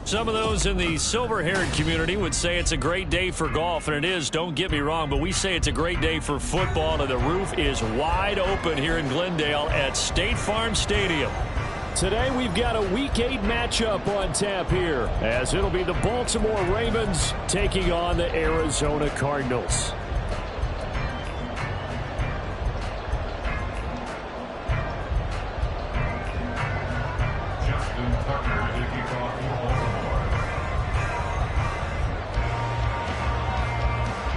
Some of those in the silver-haired community would say it's a great day for golf, and it is, don't get me wrong, but we say it's a great day for football, and the roof is wide open here in Glendale at State Farm Stadium. Today we've got a Week 8 matchup on tap here, as it'll be the Baltimore Ravens taking on the Arizona Cardinals.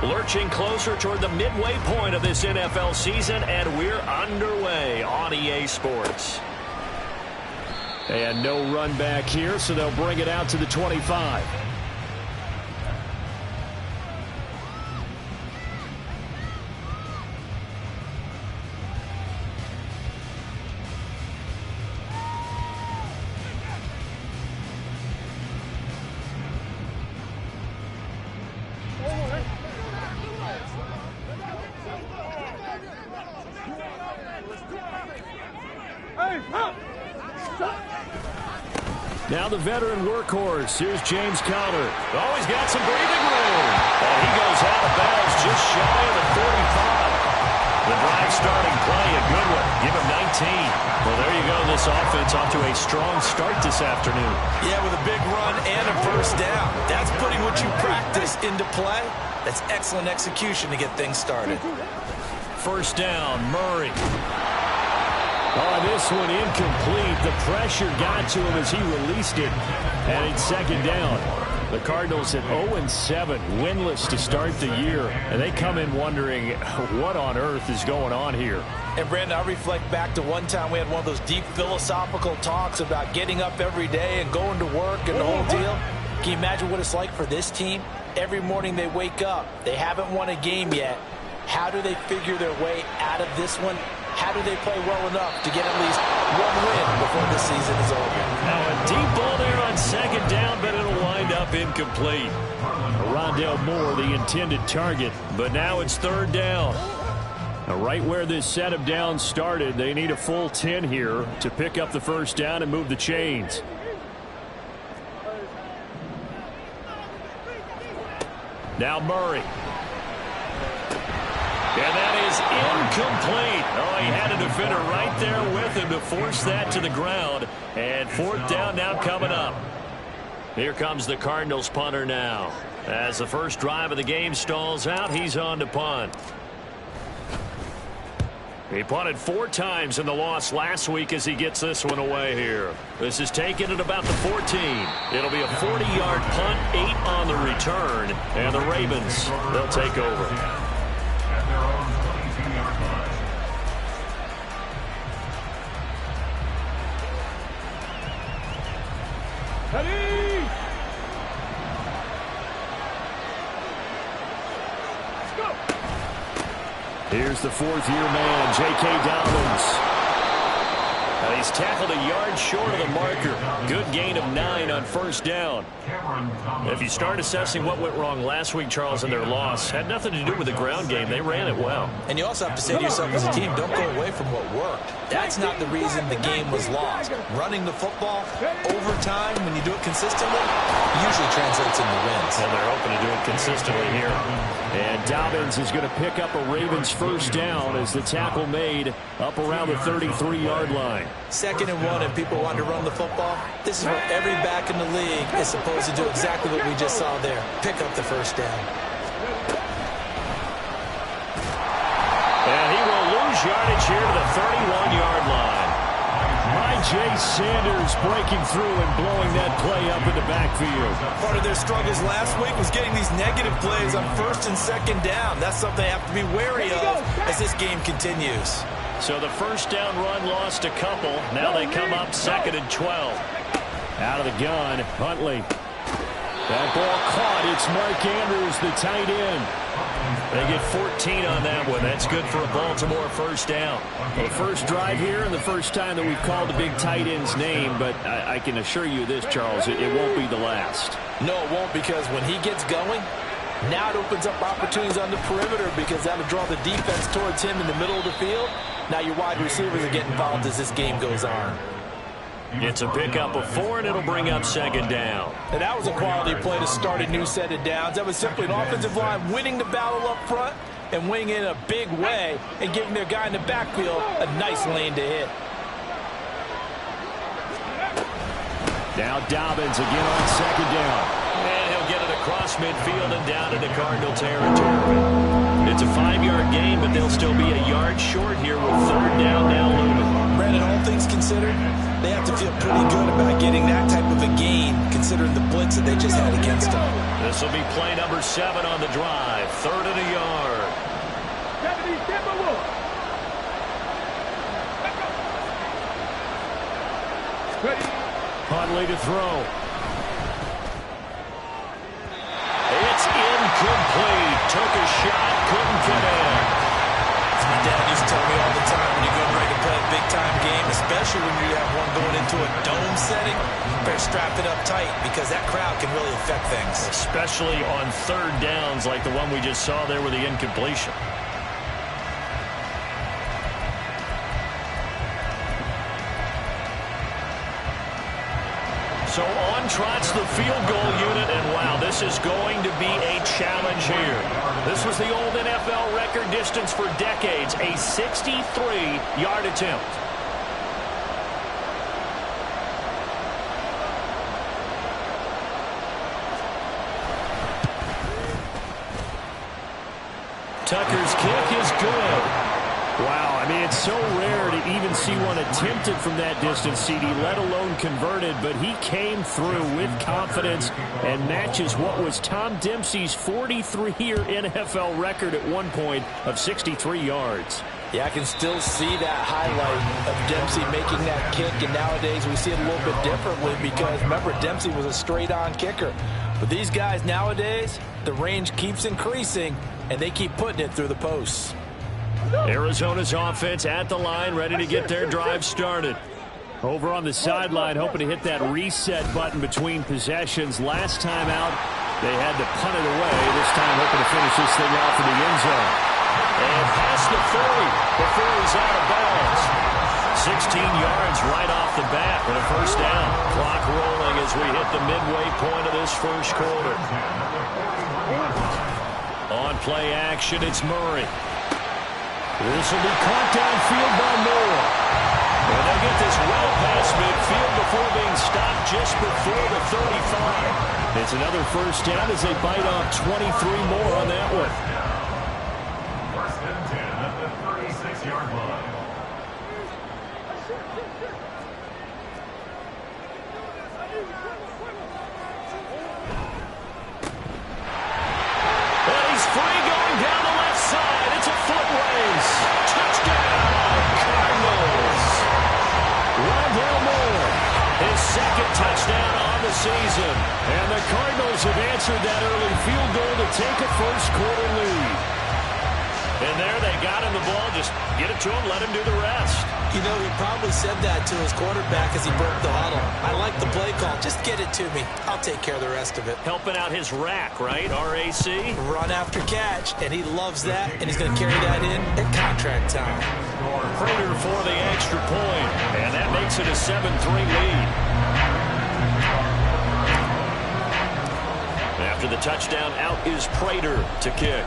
Lurching closer toward the midway point of this NFL season, and we're underway on EA Sports. And no run back here, so they'll bring it out to the 25. Now the veteran workhorse. Here's James Conner. Oh, he's got some breathing room. And he goes out of bounds just shy of the 45. The drive starting play, a good one. Give him 19. Well, there you go. This offense off to a strong start this afternoon. Yeah, with a big run and a first down. That's putting what you practice into play. That's excellent execution to get things started. First down, Murray. Oh, this one incomplete. The pressure got to him as he released it. And it's second down. The Cardinals at 0-7, winless to start the year. And they come in wondering what on earth is going on here. And, Brandon, I reflect back to one time we had one of those deep philosophical talks about getting up every day and going to work and the whole deal. Can you imagine what it's like for this team? Every morning they wake up. They haven't won a game yet. How do they figure their way out of this one? How do they play well enough to get at least one win before the season is over? Now a deep ball there on second down, but it'll wind up incomplete. Rondale Moore, the intended target, but now it's third down. Now right where this set of downs started, they need a full 10 here to pick up the first down and move the chains. Now Murray. And that is incomplete. Oh, he had a defender right there with him to force that to the ground. And fourth down now coming up. Here comes the Cardinals punter now. As the first drive of the game stalls out, he's on to punt. He punted 4 times in the loss last week as he gets this one away here. This is taken at about the 14. It'll be a 40-yard punt, 8 on the return. And the Ravens, they'll take over. Here's the fourth-year man, J.K. Dobbins. And he's tackled a yard short of the marker. Good gain of 9 on first down. If you start assessing what went wrong last week, Charles, in their loss, had nothing to do with the ground game. They ran it well. And you also have to say to yourself as a team, don't go away from what worked. That's not the reason the game was lost. Running the football over time, when you do it consistently, usually translates into wins. And they're hoping to do it consistently here. And Dobbins is going to pick up a Ravens first down as the tackle made up around the 33-yard line. 2nd and 1, and people want to run the football. This is where every back in the league is supposed to do exactly what we just saw there. Pick up the first down. And he will lose yardage here to the 31-yard line. Jay Sanders breaking through and blowing that play up in the backfield. Part of their struggles last week was getting these negative plays on 1st and 2nd down. That's something they have to be wary of as this game continues. So the first down run lost a couple. Now they come up 2nd and 12. Out of the gun, Huntley. That ball caught. It's Mark Andrews, the tight end. They get 14 on that one. That's good for a Baltimore first down. Well, the first drive here and the first time that we've called the big tight end's name, but I can assure you this, Charles, it won't be the last. No, it won't, because when he gets going, now it opens up opportunities on the perimeter, because that'll draw the defense towards him in the middle of the field. Now your wide receivers are getting involved as this game goes on. It's a pickup of 4, and it'll bring up second down. And that was a quality play to start a new set of downs. That was simply an offensive line winning the battle up front and winning in a big way and giving their guy in the backfield a nice lane to hit. Now Dobbins again on second down. And he'll get it across midfield and down into Cardinal territory. It's a 5-yard gain, but they'll still be a yard short here with third down now looming. Brandon, all things considered, they have to feel pretty good about getting that type of a gain, considering the blitz that they just had against them. This will be play number 7 on the drive. Third and a yard. Huntley to throw. It's incomplete. Took a shot, couldn't connect. My dad used to tell me all the time, when you go ready to play a big-time game, especially when you have one going into a dome setting, you better strap it up tight because that crowd can really affect things. Especially on third downs like the one we just saw there with the incompletion. So on trots the field goal unit, and wow, this is going to be a challenge here. This was the old NFL record distance for decades, a 63-yard attempt. Tucker's kick is good. Wow, I mean, it's so rare to even see one attempted from that distance, CD, let alone converted, but he came through with confidence and matches what was Tom Dempsey's 43-year NFL record at one point of 63 yards. Yeah, I can still see that highlight of Dempsey making that kick, and nowadays we see it a little bit differently because, remember, Dempsey was a straight-on kicker. But these guys nowadays, the range keeps increasing, and they keep putting it through the posts. Arizona's offense at the line, ready to get their drive started. Over on the sideline, hoping to hit that reset button between possessions. Last time out, they had to punt it away. This time hoping to finish this thing off in the end zone. And past the 40 before he's out of bounds. 16 yards right off the bat with a first down. Clock rolling as we hit the midway point of this first quarter. On play action, it's Murray. This will be caught downfield by Moore. And they'll get this well past midfield before being stopped just before the 35. It's another first down as they bite off 23 more on that one. First and 10 at the 36-yard line. And he's free going down the left side. It's a foot race. Touchdown, Cardinals. Rondale Moore, his second touchdown on the season. And the Cardinals have answered that early field goal to take a first-quarter lead. And there they got him the ball. Just get it to him, let him do the rest. You know, he probably said that to his quarterback as he broke the huddle. I like the play call. Just get it to me. I'll take care of the rest of it. Helping out his rack, right? R-A-C? Run after catch, and he loves that, and he's going to carry that in at contract time. Prater for the extra point, and that makes it a 7-3 lead. After the touchdown, out is Prater to kick.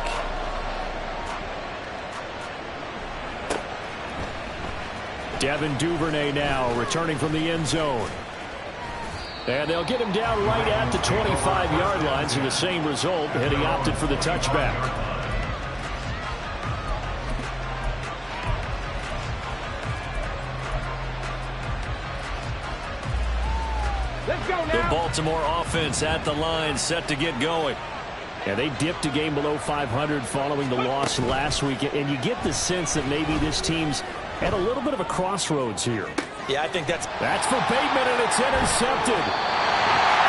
Devin Duvernay now returning from the end zone. And they'll get him down right at the 25-yard line, so the same result, and he opted for the touchback. The Baltimore offense at the line, set to get going. Yeah, they dipped a game below 500 following the loss last week, and you get the sense that maybe this team's at a little bit of a crossroads here. Yeah, I think that's for Bateman, and it's intercepted.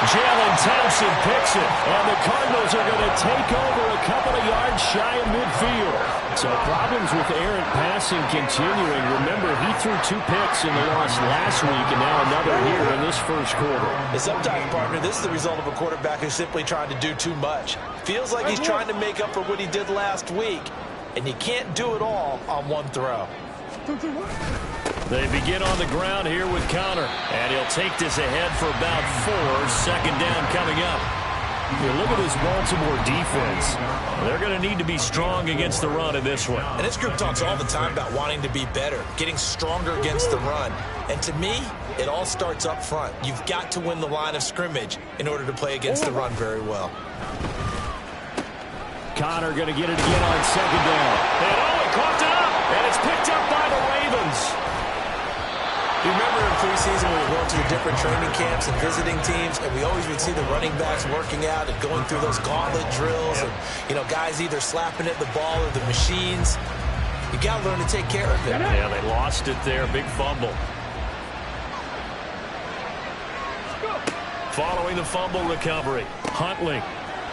Jalen Thompson picks it, and the Cardinals are going to take over a couple of yards shy of midfield. So problems with errant passing continuing. Remember, he threw 2 picks in the loss last week, and now another here in this first quarter. And sometimes, partner, this is the result of a quarterback who's simply trying to do too much. Feels like he's trying to make up for what he did last week, and you can't do it all on one throw. They begin on the ground here with Connor. And he'll take this ahead for about 4. Second down coming up. You look at this Baltimore defense. They're going to need to be strong against the run in this one. And this group talks all the time about wanting to be better, getting stronger against the run. And to me, it all starts up front. You've got to win the line of scrimmage in order to play against the run very well. Connor going to get it again on second down. And he caught up, and it's picked up by the Ravens. You remember in preseason when we were going to the different training camps and visiting teams, and we always would see the running backs working out and going through those gauntlet drills, and, you know, guys either slapping at the ball or the machines. You got to learn to take care of it. Yeah, they lost it there. Big fumble. Following the fumble recovery, Huntley.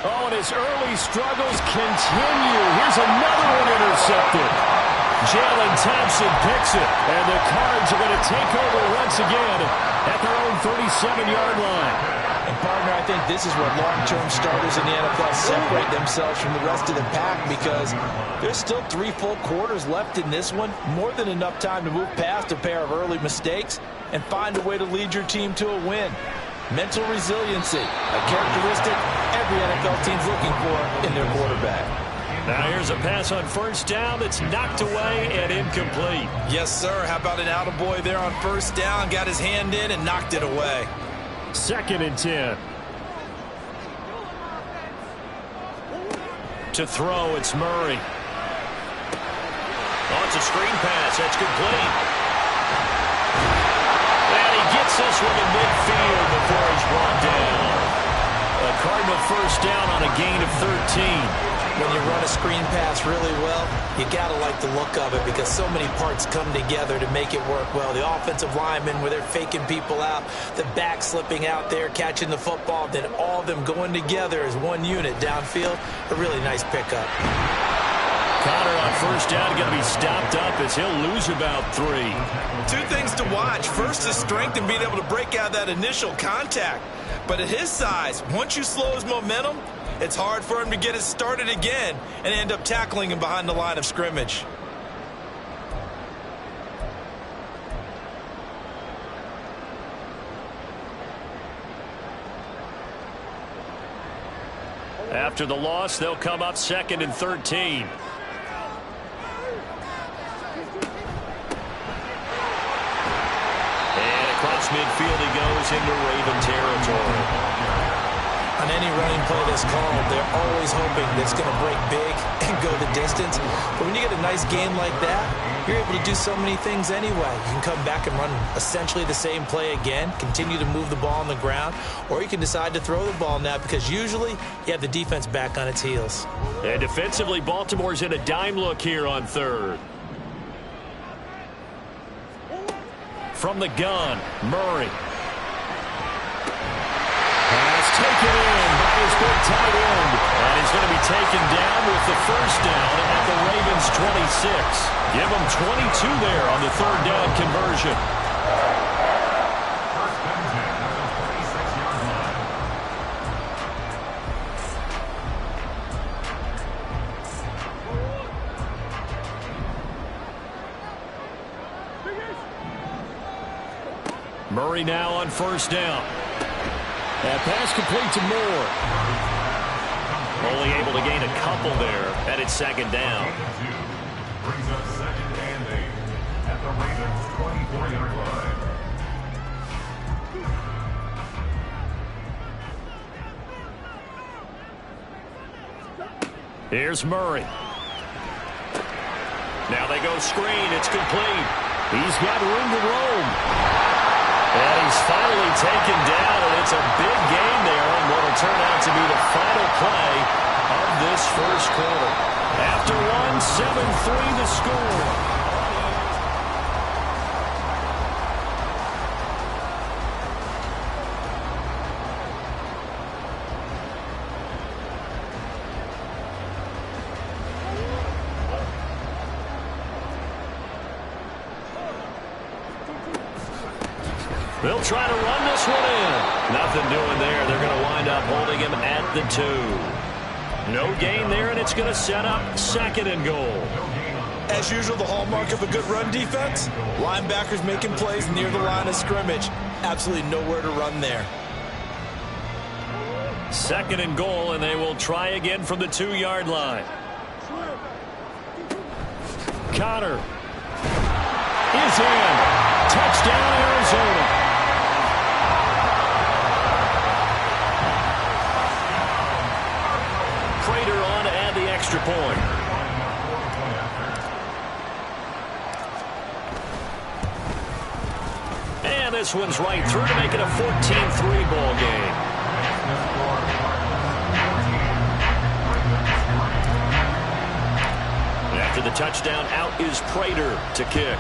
Oh, and his early struggles continue. Here's another one intercepted. Jalen Thompson picks it, and the Cards are going to take over once again at their own 37-yard line. And, partner, I think this is where long-term starters in the NFL separate themselves from the rest of the pack, because there's still 3 full quarters left in this one. More than enough time to move past a pair of early mistakes and find a way to lead your team to a win. Mental resiliency, a characteristic every NFL team's looking for in their quarterback. Now here's a pass on first down that's knocked away and incomplete. Yes, sir. How about an attaboy there on first down? Got his hand in and knocked it away. 2nd and 10. To throw, it's Murray. Oh, it's a screen pass. That's complete. And he gets this one to midfield before he's brought down. A Cardinal first down on a gain of 13. When you run a screen pass really well, you got to like the look of it because so many parts come together to make it work well. The offensive linemen, where they're faking people out, the back slipping out there, catching the football, then all of them going together as one unit downfield. A really nice pickup. Connor on first down going to be stopped up as he'll lose about 3. 2 things to watch. First is strength and being able to break out that initial contact. But at his size, once you slow his momentum, it's hard for him to get it started again and end up tackling him behind the line of scrimmage. After the loss, they'll come up 2nd and 13. And across midfield he goes into Raven territory. On any running play that's called, they're always hoping that it's going to break big and go the distance. But when you get a nice game like that, you're able to do so many things anyway. You can come back and run essentially the same play again, continue to move the ball on the ground, or you can decide to throw the ball now because usually you have the defense back on its heels. And defensively, Baltimore's in a dime look here on 3rd. From the gun, Murray. Pass taken in by his big tight end. And he's going to be taken down with the first down at the Ravens' 26. Give them 22 there on the 3rd down conversion. First and 10 at the 46-yard line. Murray now on first down. That pass complete to Moore. Only able to gain a couple there, and it's 2nd down. Brings up 2nd and 8 at the Ravens' 24-yard line. Here's Murray. Now they go screen. It's complete. He's got room to roam. And he's finally taken down, and it's a big gain there on what will turn out to be the final play of this first quarter. After 7-3 the score. They'll try to run this one in. Nothing doing there. They're going to wind up holding him at the 2. No gain there, and it's going to set up 2nd and goal. As usual, the hallmark of a good run defense, linebackers making plays near the line of scrimmage. Absolutely nowhere to run there. 2nd and goal, and they will try again from the 2-yard line. Connor is in. Touchdown, Arizona. Prater on to add the extra point. And this one's right through to make it a 14-3 ball game. After the touchdown, out is Prater to kick.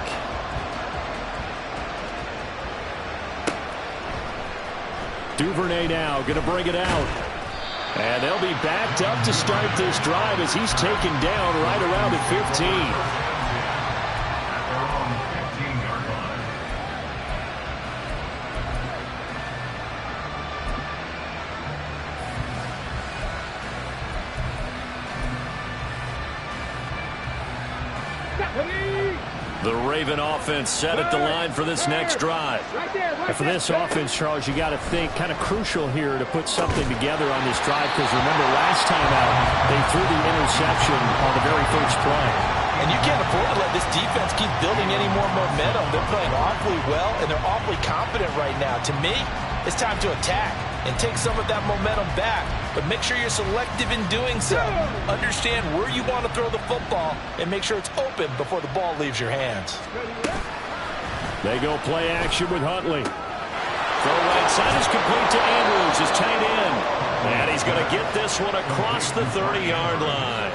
Duvernay now going to bring it out. And they'll be backed up to start this drive as he's taken down right around the 15. The Raven offense set at the line for this next drive. And for this offense, Charles, you got to think kind of crucial here to put something together on this drive, because remember last time out they threw the interception on the very first play. And you can't afford to let this defense keep building any more momentum. They're playing awfully well, and they're awfully confident right now. To me, it's time to attack and take some of that momentum back. But make sure you're selective in doing so. Understand where you want to throw the football and make sure it's open before the ball leaves your hands. They go play action with Huntley. Throw right side is complete to Andrews, his tight end. And he's going to get this one across the 30-yard line.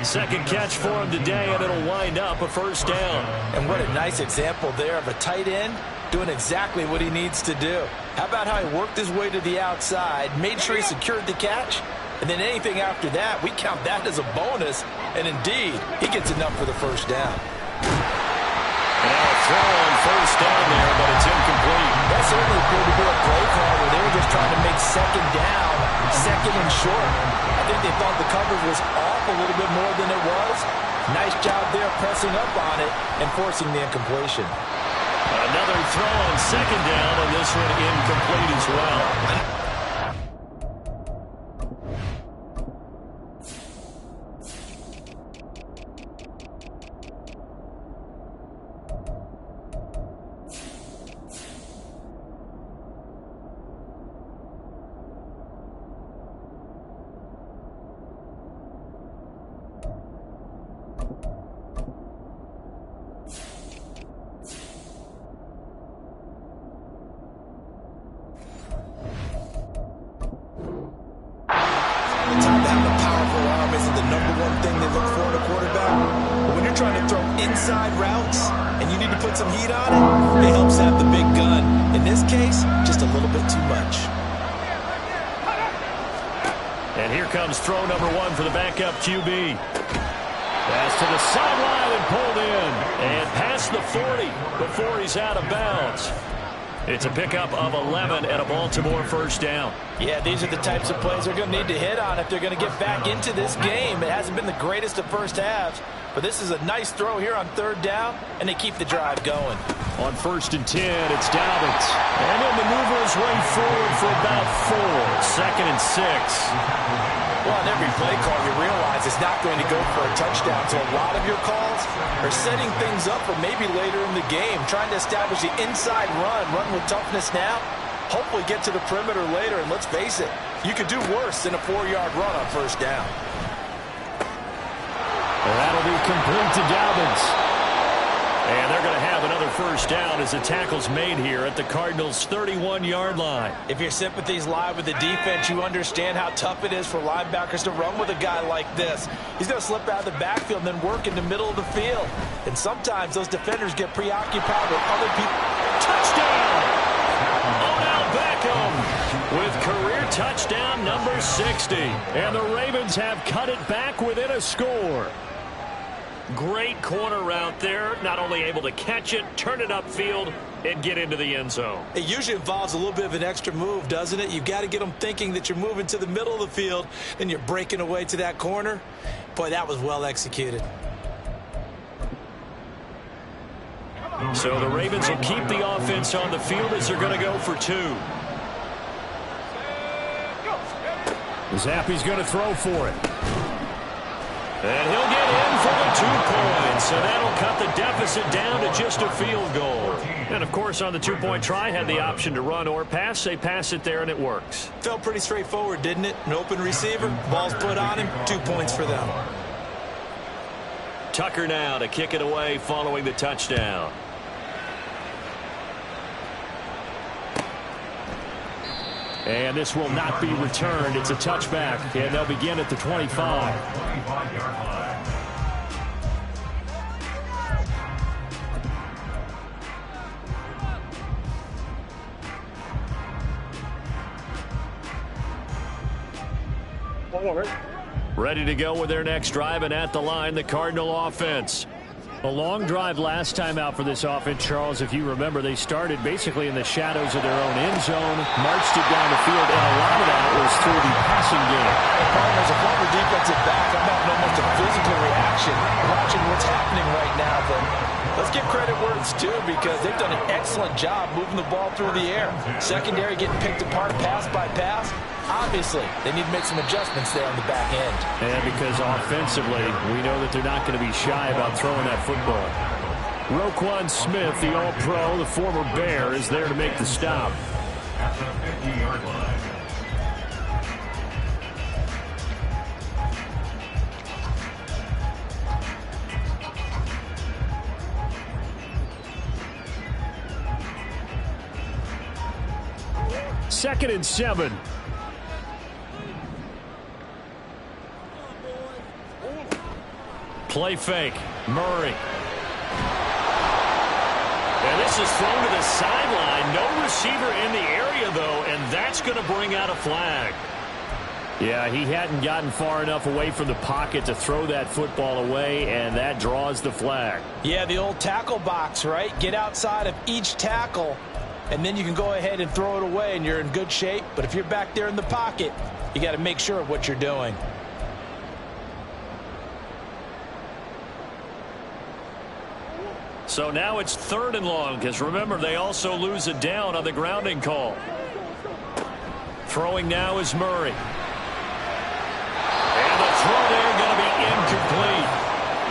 2nd catch for him today, and it'll wind up a first down. And what a nice example there of a tight end doing exactly what he needs to do. How about how he worked his way to the outside, made sure he secured the catch, and then anything after that, we count that as a bonus. And indeed, he gets enough for the first down. Now a throw on first down there, but it's incomplete. That certainly appeared to be a play call where they were just trying to make 2nd down, 2nd and short. I think they thought the coverage was off a little bit more than it was. Nice job there pressing up on it and forcing the incompletion. Another throw on 2nd down, and this one incomplete as well. Time to have a powerful arm isn't the #1 thing they look for in a quarterback. But when you're trying to throw inside routes and you need to put some heat on it, it helps have the big gun. In this case, just a little bit too much. And here comes throw number 1 for the backup QB. Pass to the sideline and pulled in. And past the 40 before he's out of bounds. It's a pickup of 11 and a Baltimore first down. Yeah, these are the types of plays they're going to need to hit on if they're going to get back into this game. It hasn't been the greatest of first halves, but this is a nice throw here on 3rd down, and they keep the drive going. On 1st and 10, it's Dobbins. And he'll maneuver his way forward for about 4. 2nd and 6. Well, on every play call, you realize it's not going to go for a touchdown. So a lot of your calls are setting things up for maybe later in the game, trying to establish the inside run with toughness now, hopefully get to the perimeter later. And let's face it, you could do worse than a 4-yard run on 1st down. Well, that'll be complete to Dobbins. And they're going to have another first down as the tackle's made here at the Cardinals' 31-yard line. If your sympathies lie with the defense, you understand how tough it is for linebackers to run with a guy like this. He's going to slip out of the backfield and then work in the middle of the field. And sometimes those defenders get preoccupied with other people. Touchdown! Odell Beckham with career touchdown number 60. And the Ravens have cut it back within a score. Great corner route there. Not only able to catch it, turn it upfield, and get into the end zone. It usually involves a little bit of an extra move, doesn't it? You've got to get them thinking that you're moving to the middle of the field, and you're breaking away to that corner. Boy, that was well executed. So the Ravens will keep the offense on the field as they're going to go for 2. Zappi's going to throw for it. And he'll get in for the 2 points. So that'll cut the deficit down to just a field goal. And, of course, on the 2-point try, had the option to run or pass. They pass it there, and it works. Felt pretty straightforward, didn't it? An open receiver, ball's put on him, 2 points for them. Tucker now to kick it away following the touchdown. And this will not be returned. It's a touchback, and they'll begin at the 25. 25-yard line. Ready to go with their next drive, and at the line, the Cardinal offense. A long drive last time out for this offense, Charles. If you remember, they started basically in the shadows of their own end zone, marched it down the field, and a lot of that was through the passing game. As a former defensive back, I'm having almost a physical reaction watching what's happening right now. But let's give credit where it's due, because they've done an excellent job moving the ball through the air. Secondary getting picked apart pass by pass. Obviously, they need to make some adjustments there on the back end. And because offensively, we know that they're not going to be shy about throwing that football. Roquan Smith, the All-Pro, the former Bear, is there to make the stop. At the 50-yard line. Second and 7. Play fake. Murray. And this is thrown to the sideline. No receiver in the area, though, and that's going to bring out a flag. Yeah, he hadn't gotten far enough away from the pocket to throw that football away, and that draws the flag. Yeah, the old tackle box, right? Get outside of each tackle, and then you can go ahead and throw it away, and you're in good shape. But if you're back there in the pocket, you got to make sure of what you're doing. So now it's 3rd and long, because remember, they also lose it down on the grounding call. Throwing now is Murray. And the throw there going to be incomplete.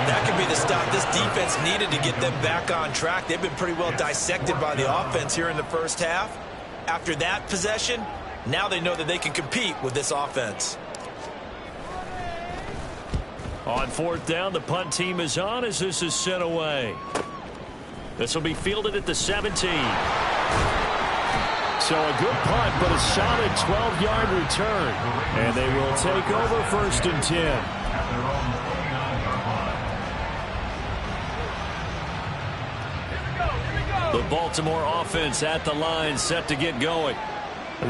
That could be the stop this defense needed to get them back on track. They've been pretty well dissected by the offense here in the first half. After that possession, now they know that they can compete with this offense. On 4th down, the punt team is on as this is sent away. This will be fielded at the 17. So a good punt, but a solid 12-yard return. And they will take over 1st and 10. The Baltimore offense at the line, set to get going.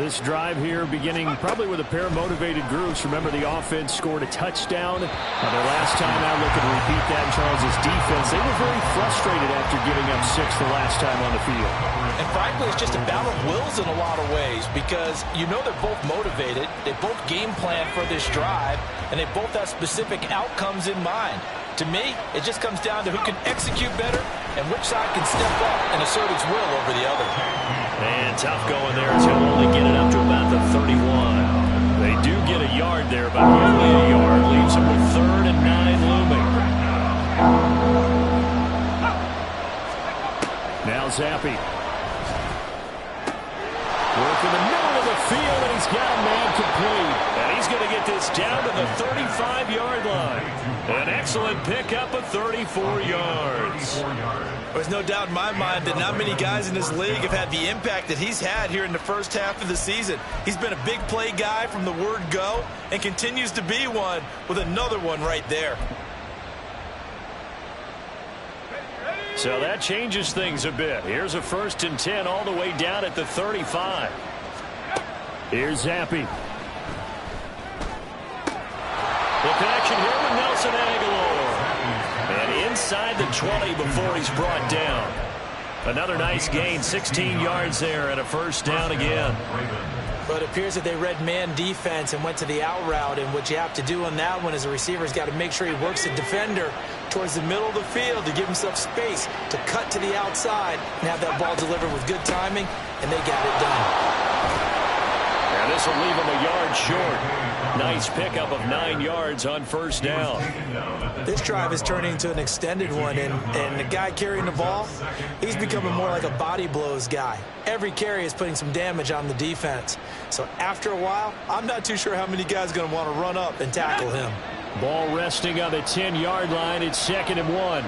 This drive here beginning probably with a pair of motivated groups. Remember, the offense scored a touchdown. Their last time out, looking to repeat that in Charles's defense. They were very frustrated after giving up 6 the last time on the field. And frankly, it's just a battle of wills in a lot of ways, because you know they're both motivated. They both game plan for this drive, and they both have specific outcomes in mind. To me, it just comes down to who can execute better and which side can step up and assert its will over the other. And tough going there as he'll only get it up to about the 31. They do get a yard there, but only a yard leaves them with 3rd and 9 looming. Now Zappi. Work in the middle of the field, and he's got a man complete. And he's going to get this down to the 35-yard line. An excellent pickup of 34 yards. There's no doubt in my mind that not many guys in this league have had the impact that he's had here in the first half of the season. He's been a big play guy from the word go and continues to be one with another one right there. So that changes things a bit. Here's a 1st and 10 all the way down at the 35. Here's Zappi. The connection here with Nelson Aguilar. And inside the 20 before he's brought down. Another nice gain, 16 yards there and a 1st down again. But it appears that they read man defense and went to the out route, and what you have to do on that one is the receiver's got to make sure he works the defender towards the middle of the field to give himself space to cut to the outside and have that ball delivered with good timing, and they got it done. And this will leave him a yard short. Nice pickup of 9 yards on first down. This drive is turning into an extended one, and the guy carrying the ball, he's becoming more like a body blows guy. Every carry is putting some damage on the defense. So after a while, I'm not too sure how many guys are going to want to run up and tackle him. Ball resting on the 10-yard line. It's 2nd and 1.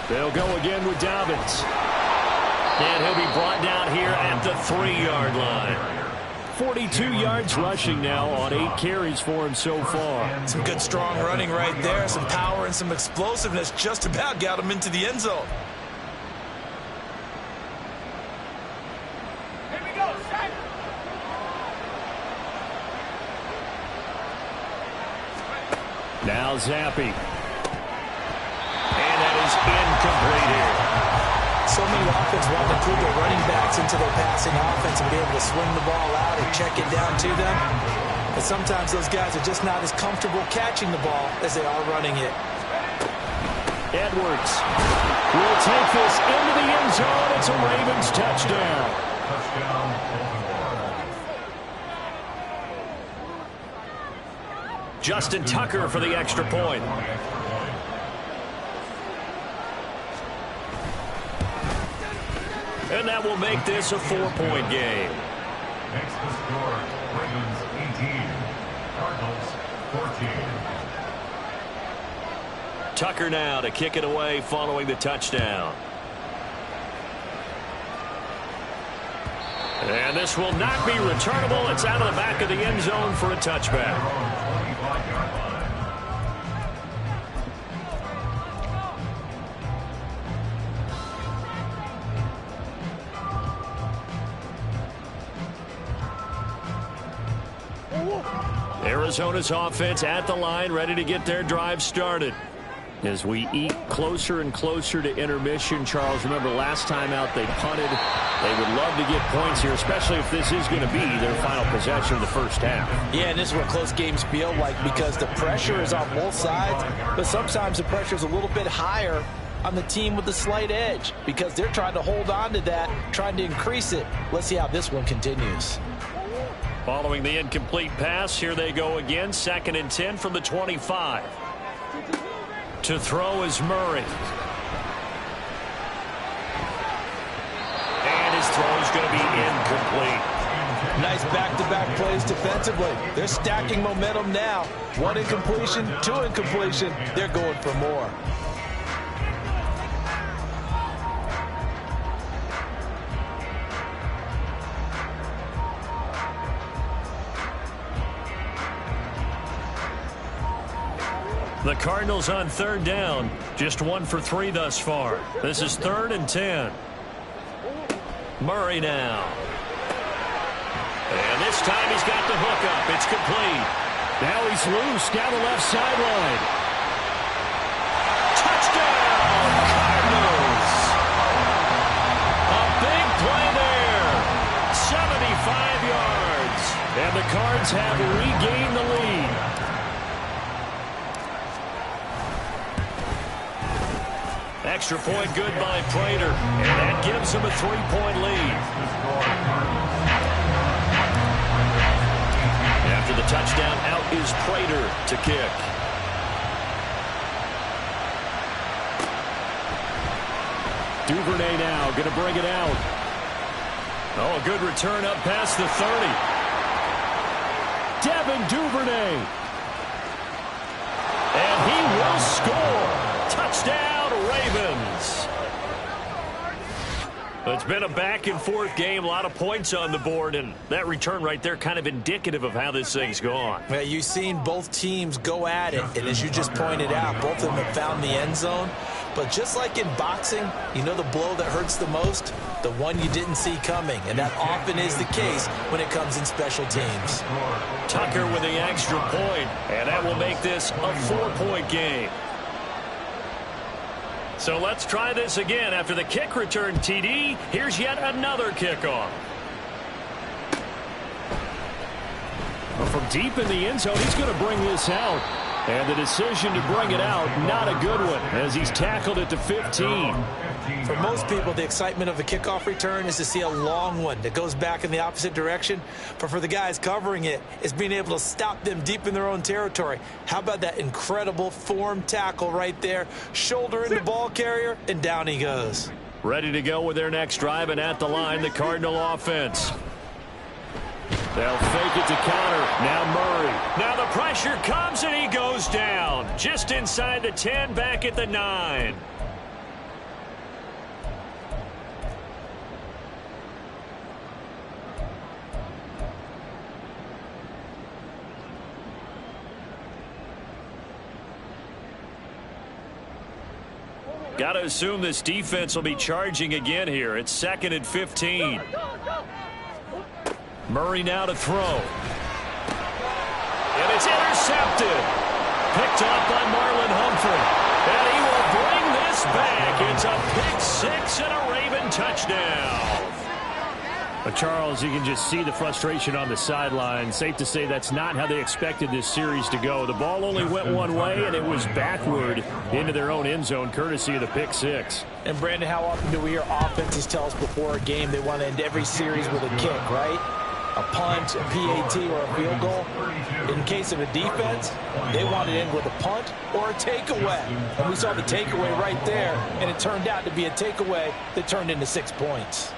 They'll go again with Dobbins. And he'll be brought down here at the 3-yard line. 42 yards rushing now on 8 carries for him so far. Some good strong running right there. Some power and some explosiveness just about got him into the end zone. Here we go, set. Now Zappi. And that is incomplete here. So many offenses want to include their running backs into their passing offense and be able to swing the ball out or check it down to them. But sometimes those guys are just not as comfortable catching the ball as they are running it. Edwards will take this into the end zone. It's a Ravens touchdown. Justin Tucker for the extra point. And that will make this a 4-point game. Makes the score Ravens 18, Cardinals 14. Tucker now to kick it away following the touchdown. And this will not be returnable. It's out of the back of the end zone for a touchback. Arizona's offense at the line, ready to get their drive started. As we eat closer and closer to intermission, Charles, remember last time out they punted. They would love to get points here, especially if this is going to be their final possession of the first half. Yeah, and this is what close games feel like because the pressure is on both sides, but sometimes the pressure is a little bit higher on the team with the slight edge because they're trying to hold on to that, trying to increase it. Let's see how this one continues. Following the incomplete pass, here they go again. 2nd and 10 from the 25. To throw is Murray. And his throw is going to be incomplete. Nice back-to-back plays defensively. They're stacking momentum now. 1 incompletion, 2 incompletion. They're going for more. The Cardinals on 3rd down. Just 1 for 3 thus far. This is 3rd and 10. Murray now. And this time he's got the hook up. It's complete. Now he's loose down the left sideline. Touchdown, Cardinals. A big play there. 75 yards. And the Cards have regained the lead. Extra point good by Prater, and that gives him a 3-point lead. After the touchdown, out is Prater to kick. Duvernay now going to bring it out. Oh, a good return up past the 30. Devin Duvernay. And he will score. Touchdown. Ravens. It's been a back-and-forth game, a lot of points on the board, and that return right there kind of indicative of how this thing's gone. Well, you've seen both teams go at it, and as you just pointed out, both of them have found the end zone. But just like in boxing, you know the blow that hurts the most? The one you didn't see coming, and that often is the case when it comes in special teams. Tucker with the extra point, and that will make this a 4-point game. So let's try this again. After the kick return TD, here's yet another kickoff. Well, from deep in the end zone, he's going to bring this out. And the decision to bring it out, not a good one, as he's tackled it to 15. For most people, the excitement of a kickoff return is to see a long one that goes back in the opposite direction. But for the guys covering it, it's being able to stop them deep in their own territory. How about that incredible form tackle right there? Shoulder in the ball carrier, and down he goes. Ready to go with their next drive, and at the line, the Cardinal offense. They'll fake it to counter. Now Murray. Now the pressure comes, and he goes down. Just inside the 10, back at the 9. Got to assume this defense will be charging again here. It's 2nd and 15. Murray now to throw. And it's intercepted. Picked up by Marlon Humphrey. And he will bring this back. It's a pick 6 and a Raven touchdown. But Charles, you can just see the frustration on the sideline. Safe to say that's not how they expected this series to go. The ball only went one way, and it was backward into their own end zone, courtesy of the pick 6. And, Brandon, how often do we hear offenses tell us before a game they want to end every series with a kick, right? A punt, a PAT, or a field goal. In case of a defense, they want to end with a punt or a takeaway. And we saw the takeaway right there, and it turned out to be a takeaway that turned into 6 points.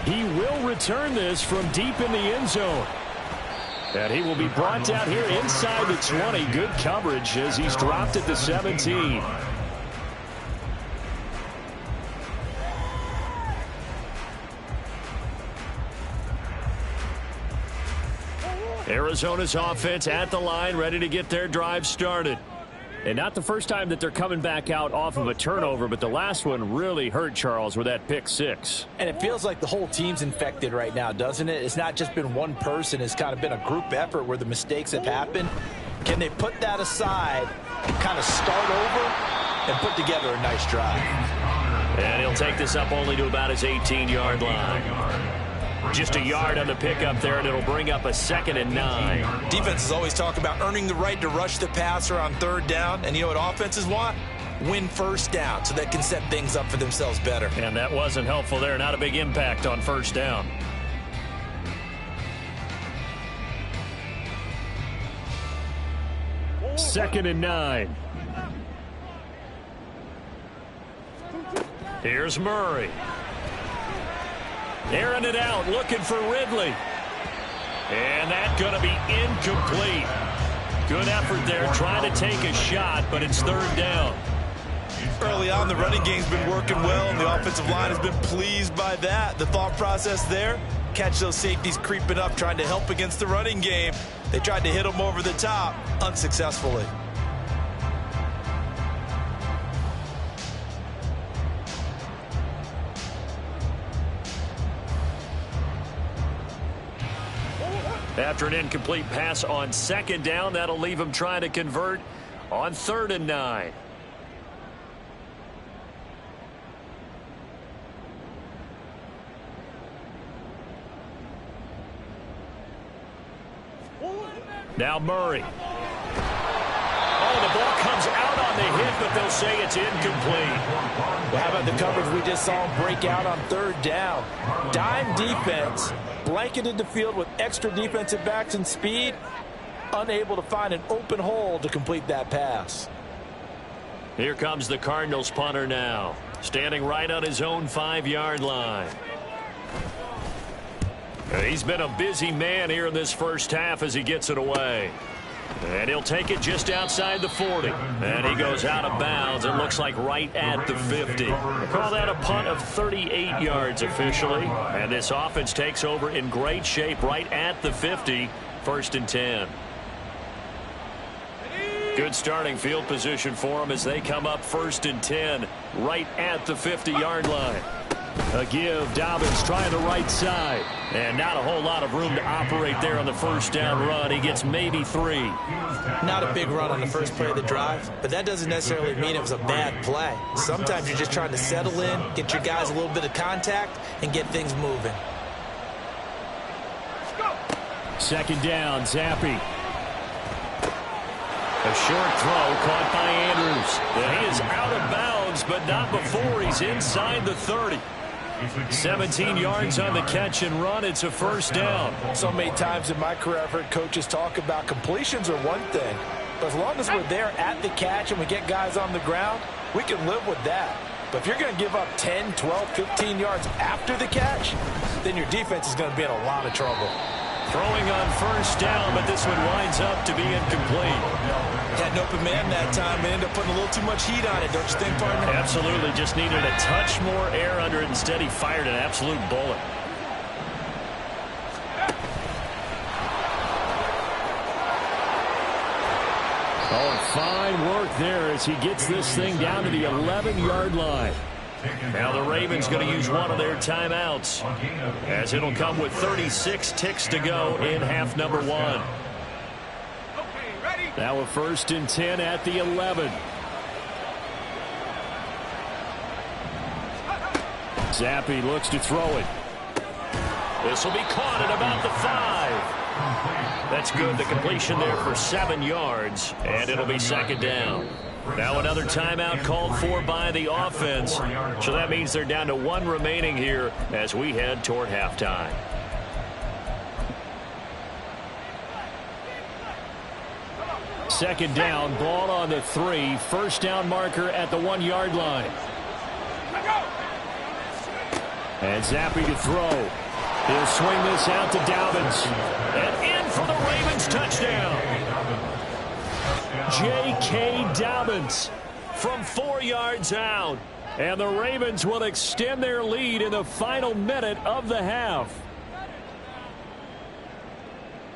He will return this from deep in the end zone. And he will be brought down here inside the 20. Good coverage as he's dropped at the 17. Arizona's offense at the line, ready to get their drive started. And not the first time that they're coming back out off of a turnover, but the last one really hurt, Charles, with that pick 6. And it feels like the whole team's infected right now, doesn't it? It's not just been one person. It's kind of been a group effort where the mistakes have happened. Can they put that aside and kind of start over and put together a nice drive? And he'll take this up only to about his 18-yard line. Just a yard on the pickup there, and it'll bring up a 2nd and 9. Defenses always talk about earning the right to rush the passer on 3rd down. And you know what offenses want? Win 1st down so they can set things up for themselves better. And that wasn't helpful there. Not a big impact on 1st down. Second and 9. Here's Murray. Airing it out, looking for Ridley. And that's going to be incomplete. Good effort there, trying to take a shot, but it's 3rd down. Early on, the running game's been working well, and the offensive line has been pleased by that. The thought process there, catch those safeties creeping up, trying to help against the running game. They tried to hit them over the top, unsuccessfully. After an incomplete pass on 2nd down, that'll leave him trying to convert on 3rd and 9. Now Murray. Oh, the ball comes out on the hit, but they'll say it's incomplete. Well, how about the coverage we just saw him break out on 3rd down? Dime defense, blanketed the field with extra defensive backs and speed, unable to find an open hole to complete that pass. Here comes the Cardinals punter now, standing right on his own 5-yard line. He's been a busy man here in this first half as he gets it away. And he'll take it just outside the 40. And he goes out of bounds. It looks like right at the 50. Call that a punt of 38 yards officially. And this offense takes over in great shape right at the 50. 1st and 10. Good starting field position for them as they come up 1st and 10 right at the 50-yard line. A give. Dobbins trying the right side. And not a whole lot of room to operate there on the 1st down run. He gets maybe 3. Not a big run on the first play of the drive, but that doesn't necessarily mean it was a bad play. Sometimes you're just trying to settle in, get your guys a little bit of contact, and get things moving. Second down, Zappi. A short throw caught by Andrews. And he is out of bounds, but not before he's inside the 30. 17 yards on the catch and run. It's a first down. So many times in my career, I've heard coaches talk about completions are one thing. But as long as we're there at the catch and we get guys on the ground, we can live with that. But if you're going to give up 10, 12, 15 yards after the catch, then your defense is going to be in a lot of trouble. Throwing on first down, but this one winds up to be incomplete. Had an open man that time and ended up putting a little too much heat on it, don't you think, partner? Absolutely. Just needed a touch more air under it. Instead, he fired an absolute bullet. Oh, fine work there as he gets this thing down to the 11-yard line. Now the Ravens going to use one of their timeouts, as it'll come with 36 ticks to go in half number one. Now a 1st and 10 at the 11. Zappi looks to throw it. This will be caught at about the 5. That's good. The completion there for 7 yards, and it'll be second down. Now another timeout called for by the offense. So that means they're down to 1 remaining here as we head toward halftime. Second down, ball on the 3. First down marker at the 1-yard line. And Zappi to throw. He'll swing this out to Dobbins. And in for the Ravens touchdown. J.K. Dobbins from 4 yards out. And the Ravens will extend their lead in the final minute of the half.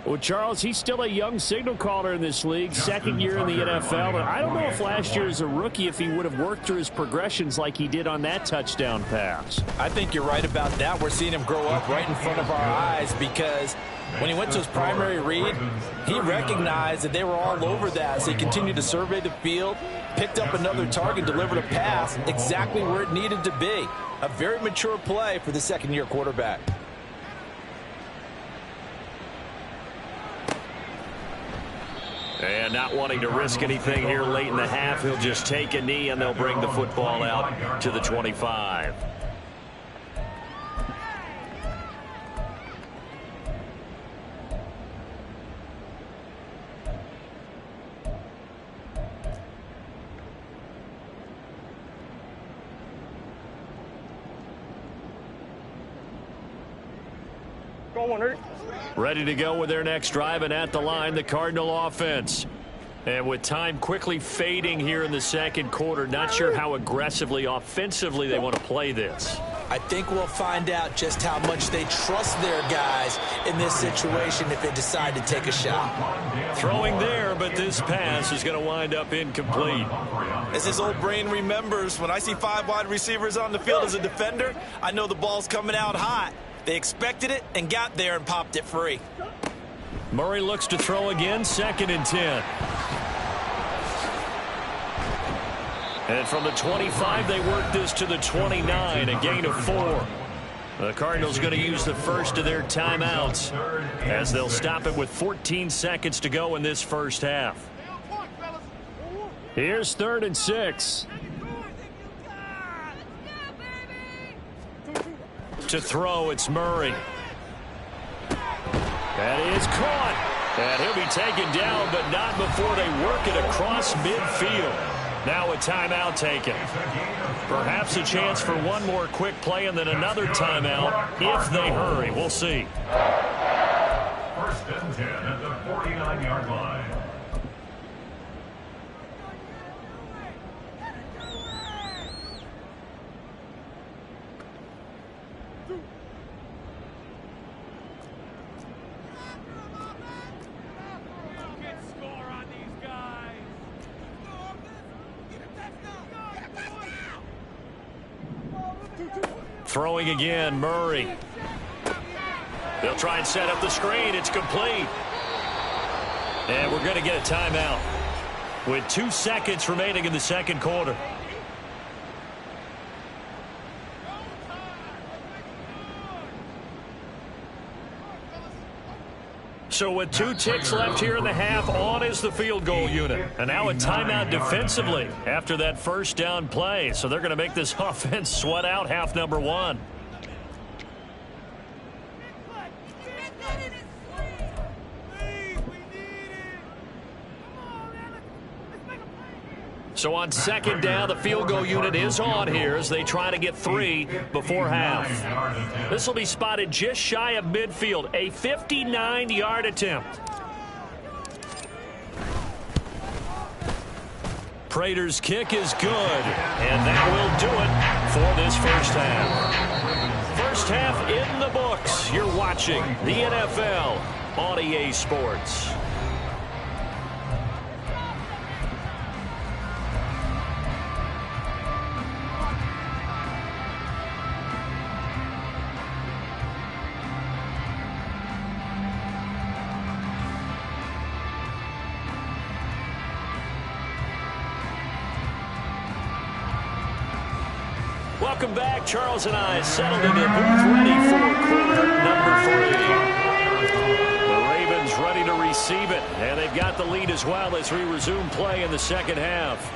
Well, Charles, he's still a young signal caller in this league, 2nd year in the NFL. But I don't know if last year as a rookie if he would have worked through his progressions like he did on that touchdown pass. I think you're right about that. We're seeing him grow up right in front of our eyes because when he went to his primary read, he recognized that they were all over that. So he continued to survey the field, picked up another target, delivered a pass exactly where it needed to be. A very mature play for the 2nd-year quarterback. And not wanting to risk anything here late in the half, he'll just take a knee and they'll bring the football out to the 25. Ready to go with their next drive, and at the line, the Cardinal offense. And with time quickly fading here in the 2nd quarter, not sure how aggressively, offensively they want to play this. I think we'll find out just how much they trust their guys in this situation if they decide to take a shot. Throwing there, but this pass is going to wind up incomplete. As his old brain remembers, when I see 5 wide receivers on the field as a defender, I know the ball's coming out hot. They expected it and got there and popped it free. Murray looks to throw again, 2nd and 10. And from the 25, they work this to the 29, a gain of 4. The Cardinals going to use the first of their timeouts as they'll stop it with 14 seconds to go in this first half. Here's 3rd and 6. To throw, it's Murray. That is caught. And he'll be taken down, but not before they work it across midfield. Now a timeout taken. Perhaps a chance for one more quick play and then another timeout if they hurry. We'll see. 1st and 10 at the 49-yard line. Throwing again, Murray. They'll try and set up the screen. It's complete. And we're going to get a timeout with 2 seconds remaining in the 2nd quarter. So with 2 ticks left here in the half, on is the field goal unit. And now a timeout defensively after that first down play. So they're going to make this offense sweat out half number 1. So on second down, the field goal unit is on here as they try to get 3 before half. This will be spotted just shy of midfield, a 59-yard attempt. Prater's kick is good, and that will do it for this first half. First half in the books. You're watching the NFL on EA Sports. Welcome back. Charles and I settled into the booth ready for quarter number 3. The Ravens ready to receive it, and they've got the lead as well as we resume play in the second half.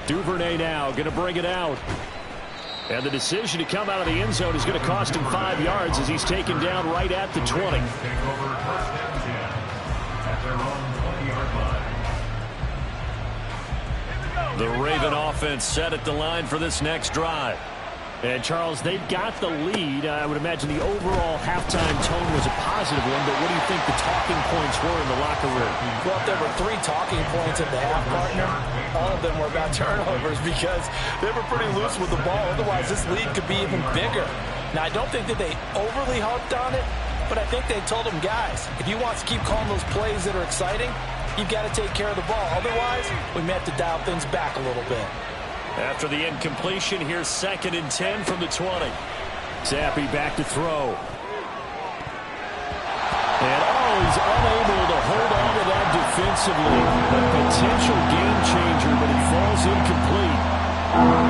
Duvernay now going to bring it out. And the decision to come out of the end zone is going to cost him 5 yards as he's taken down right at the 20. The Raven offense set at the line for this next drive. And, Charles, they've got the lead. I would imagine the overall halftime tone was a positive one, but what do you think the talking points were in the locker room? Well, if there were 3 talking points at the half, partner, all of them were about turnovers because they were pretty loose with the ball. Otherwise, this lead could be even bigger. Now, I don't think that they overly harped on it, but I think they told them, guys, if you want to keep calling those plays that are exciting, you've got to take care of the ball. Otherwise, we may have to dial things back a little bit. After the incompletion, here's 2nd and 10 from the 20. Zappi back to throw. And, he's unable to hold on to that defensively. A potential game changer, but it falls incomplete.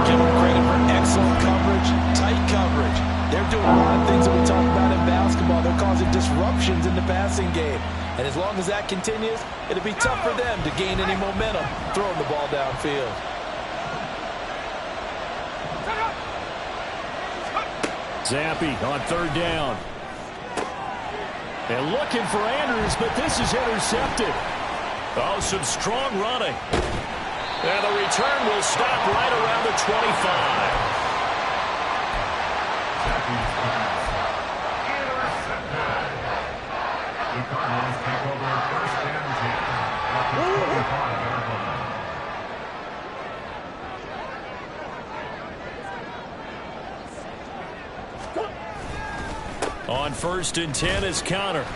Give them credit for excellent coverage, tight coverage. They're doing a lot of things that we talk about in basketball. They're causing disruptions in the passing game. And as long as that continues, it'll be tough for them to gain any momentum throwing the ball downfield. Zappi on 3rd down. And looking for Andrews, but this is intercepted. Oh, some strong running. And the return will stop right around the 25. On 1st and 10 is Connor.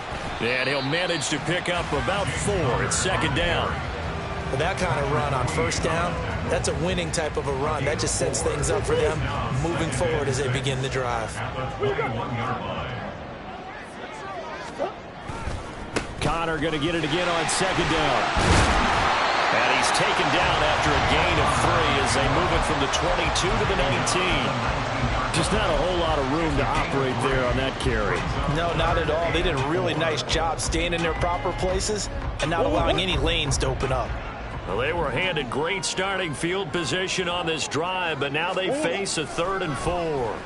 And he'll manage to pick up about 4. It's 2nd down. But that kind of run on 1st down, that's a winning type of a run. That just sets things up for them moving forward as they begin the drive. Connor going to get it again on 2nd down. And he's taken down after a gain of 3 as they move it from the 22 to the 19. Just not a whole lot of room to operate there on that carry. No, not at all. They did a really nice job staying in their proper places and not allowing any lanes to open up. Well, they were handed great starting field position on this drive, but now they face a 3rd and 4.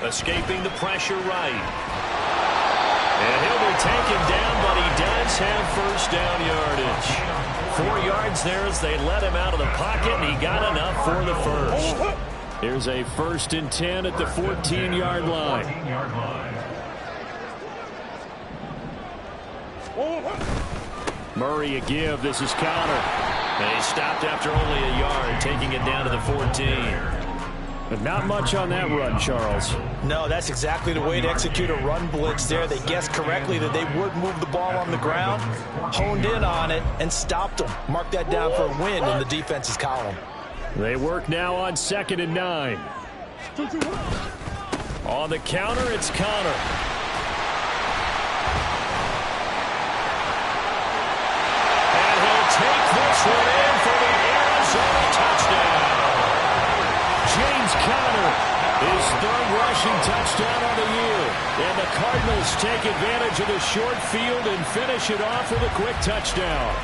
Escaping the pressure right. And he'll be taken down, but he does have 1st down yardage. 4 yards there as they let him out of the pocket, and he got enough for the 1st. Here's a 1st and 10 at the 14-yard line. Murray a give. This is Connor. And he stopped after only a yard, taking it down to the 14. But not much on that run, Charles. No, that's exactly the way to execute a run blitz there. They guessed correctly that they would move the ball on the ground, honed in on it, and stopped them. Mark that down for a win in the defense's column. They work now on 2nd and 9. On the counter, it's Connor. And he'll take this one in for the Arizona touchdown. James Conner His third rushing touchdown on the year. And the Cardinals take advantage of the short field and finish it off with a quick touchdown.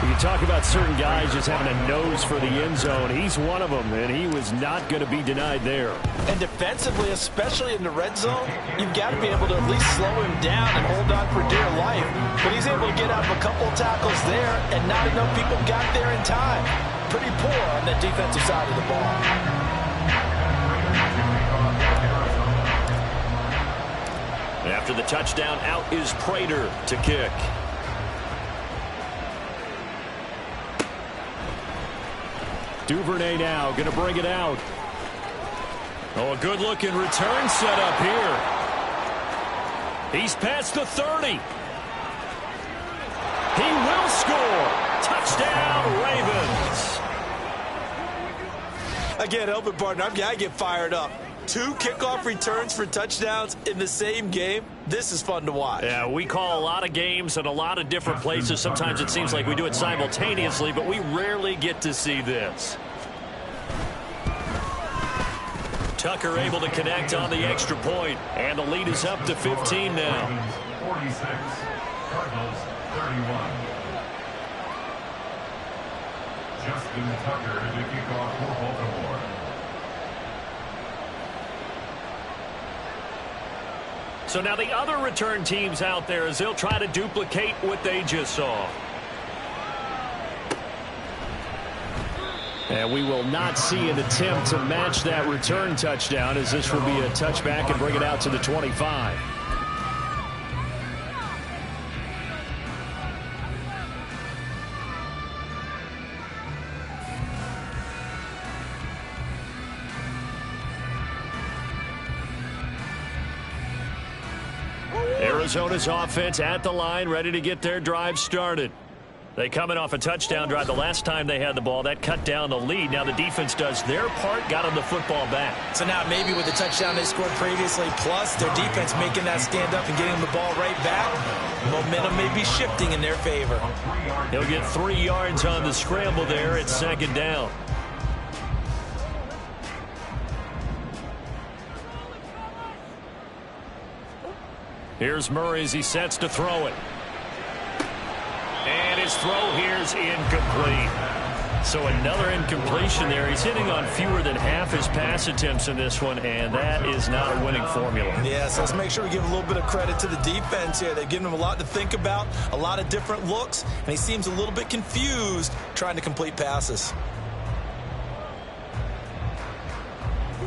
You can talk about certain guys just having a nose for the end zone. He's one of them, and he was not going to be denied there. And defensively, especially in the red zone, you've got to be able to at least slow him down and hold on for dear life. But he's able to get out of a couple tackles there, and not enough people got there in time. Pretty poor on the defensive side of the ball. After the touchdown, out is Prater to kick. Duvernay now going to bring it out. Oh, a good-looking return set up here. He's past the 30. He will score. Touchdown, Ravens. Again, help partner, I get fired up. 2 kickoff returns for touchdowns in the same game. This is fun to watch. Yeah, we call a lot of games in a lot of different places. Sometimes it seems like we do it simultaneously, but we rarely get to see this. Tucker able to connect on the extra point, and the lead is up to 15 now. 46, Cardinals 31. Justin Tucker to kick off for Baltimore. So now the other return teams out there as they'll try to duplicate what they just saw. And we will not see an attempt to match that return touchdown, as this will be a touchback and bring it out to the 25. Arizona's offense at the line, ready to get their drive started. They coming off a touchdown drive the last time they had the ball. That cut down the lead. Now the defense does their part, got them the football back. So now maybe with the touchdown they scored previously, plus their defense making that stand up and getting the ball right back, momentum may be shifting in their favor. He'll get 3 yards on the scramble there at second down. Here's Murray as he sets to throw it. And his throw here's incomplete. So another incompletion there. He's hitting on fewer than half his pass attempts in this one, and that is not a winning formula. Yes, let's make sure we give a little bit of credit to the defense here. They've given him a lot to think about, a lot of different looks, and he seems a little bit confused trying to complete passes.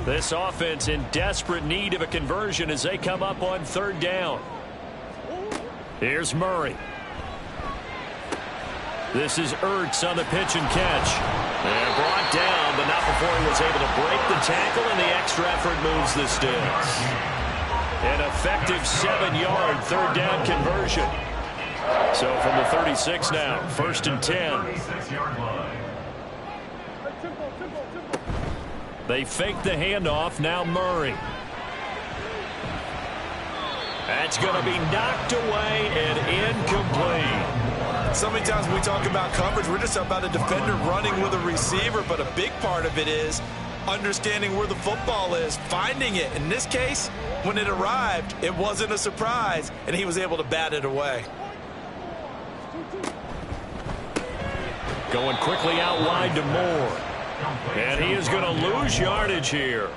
This offense in desperate need of a conversion as they come up on third down. Here's Murray. This is Ertz on the pitch and catch. And brought down, but not before he was able to break the tackle, and the extra effort moves the sticks. An effective 7-yard third down conversion. So from the 36 now, 1st and 10. They fake the handoff, now Murray. That's going to be knocked away and incomplete. So many times when we talk about coverage, we're just about a defender running with a receiver, but a big part of it is understanding where the football is, finding it. In this case, when it arrived, it wasn't a surprise, and he was able to bat it away. Going quickly out wide to Moore. And he is going to lose yardage here.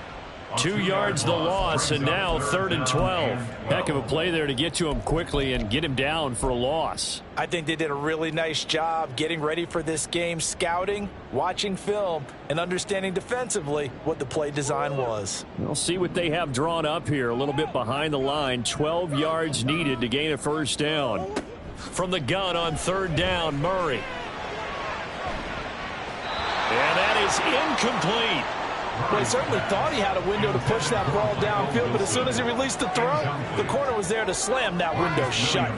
2 yards the loss, and now 3rd and 12. Heck of a play there to get to him quickly and get him down for a loss. I think they did a really nice job getting ready for this game, scouting, watching film, and understanding defensively what the play design was. We'll see what they have drawn up here. A little bit behind the line. 12 yards needed to gain a first down. From the gun on third down, Murray. And that is incomplete. Well, he certainly thought he had a window to push that ball downfield, but as soon as he released the throw, the corner was there to slam that window shut.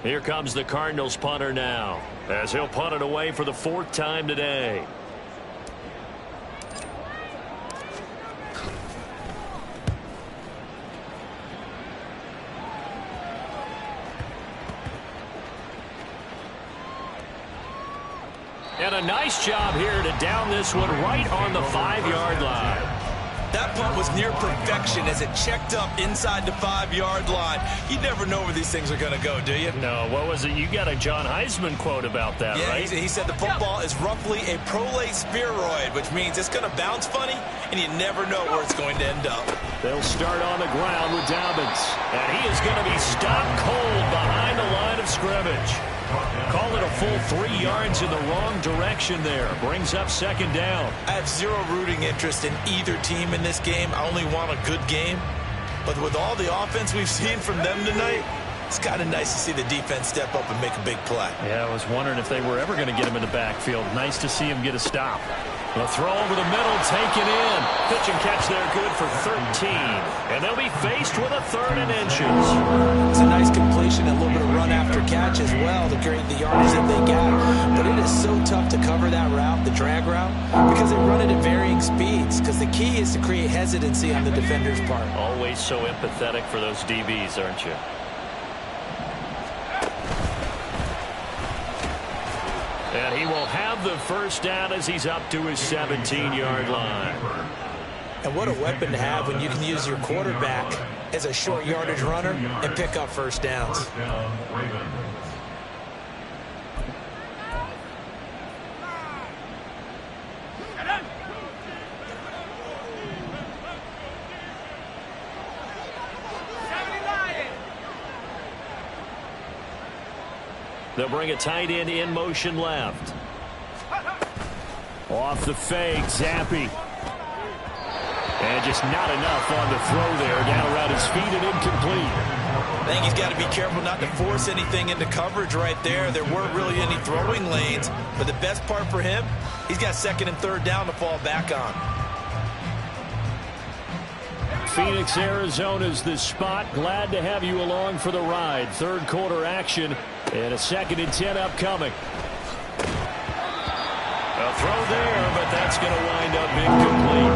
Here comes the Cardinals punter now, as he'll punt it away for the 4th time today. And a nice job here to down this one right on the 5-yard line. That punt was near perfection as it checked up inside the 5-yard line. You never know where these things are going to go, do you? No, what was it? You got a John Heisman quote about that, yeah, right? He said the football is roughly a prolate spheroid, which means it's going to bounce funny, and you never know where it's going to end up. They'll start on the ground with Dobbins. And he is going to be stopped cold behind the line of scrimmage. Call it a full 3 yards in the wrong direction there. Brings up second down. I have zero rooting interest in either team in this game. I only want a good game. But with all the offense we've seen from them tonight, it's kind of nice to see the defense step up and make a big play. Yeah, I was wondering if they were ever going to get him in the backfield. Nice to see him get a stop. The throw over the middle, taken in. Pitch and catch there, good for 13. And they'll be faced with a 3rd and inches. It's a nice completion, a little bit of run after catch as well to create the yardage that they got. But it is so tough to cover that route, the drag route, because they run it at varying speeds. Because the key is to create hesitancy on the defender's part. Always so empathetic for those DBs, aren't you? And he will have the first down as he's up to his 17-yard line. And what a weapon to have when you can use your quarterback as a short yardage runner and pick up first downs. They'll bring a tight end in motion left. Off the fake, Zappi. And just not enough on the throw there. Down around his feet and incomplete. I think he's got to be careful not to force anything into coverage right there. There weren't really any throwing lanes. But the best part for him, he's got 2nd and 3rd down to fall back on. Phoenix, Arizona's the spot. Glad to have you along for the ride. 3rd quarter action and a 2nd and 10 upcoming. A throw there, but that's going to wind up incomplete.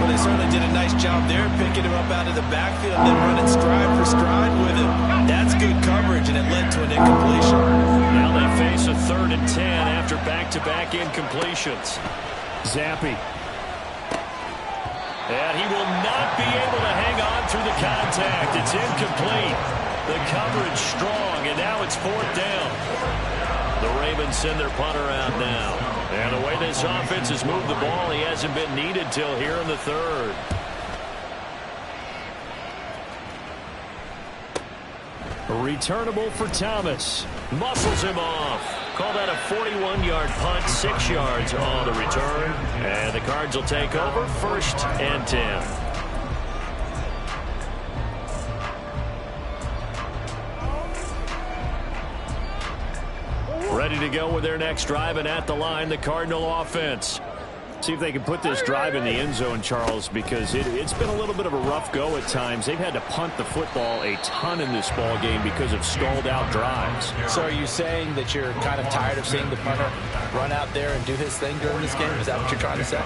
Well, they certainly did a nice job there, picking him up out of the backfield and then running stride for stride with him. That's good coverage, and it led to an incompletion. Now they face a 3rd and 10 after back-to-back incompletions. Zappi. And he will not be able to hang on through the contact. It's incomplete. The coverage strong, and now it's 4th down. The Ravens send their punter out now. And the way this offense has moved the ball, he hasn't been needed till here in the 3rd. Returnable for Thomas. Muscles him off. Call that a 41-yard punt, 6 yards on the return. And the Cards will take over 1st and 10. Ready to go with their next drive, and at the line, the Cardinal offense. See if they can put this drive in the end zone, Charles, because it's been a little bit of a rough go at times. They've had to punt the football a ton in this ball game because of stalled out drives. So are you saying that you're kind of tired of seeing the punter run out there and do his thing during this game? Is that what you're trying to say?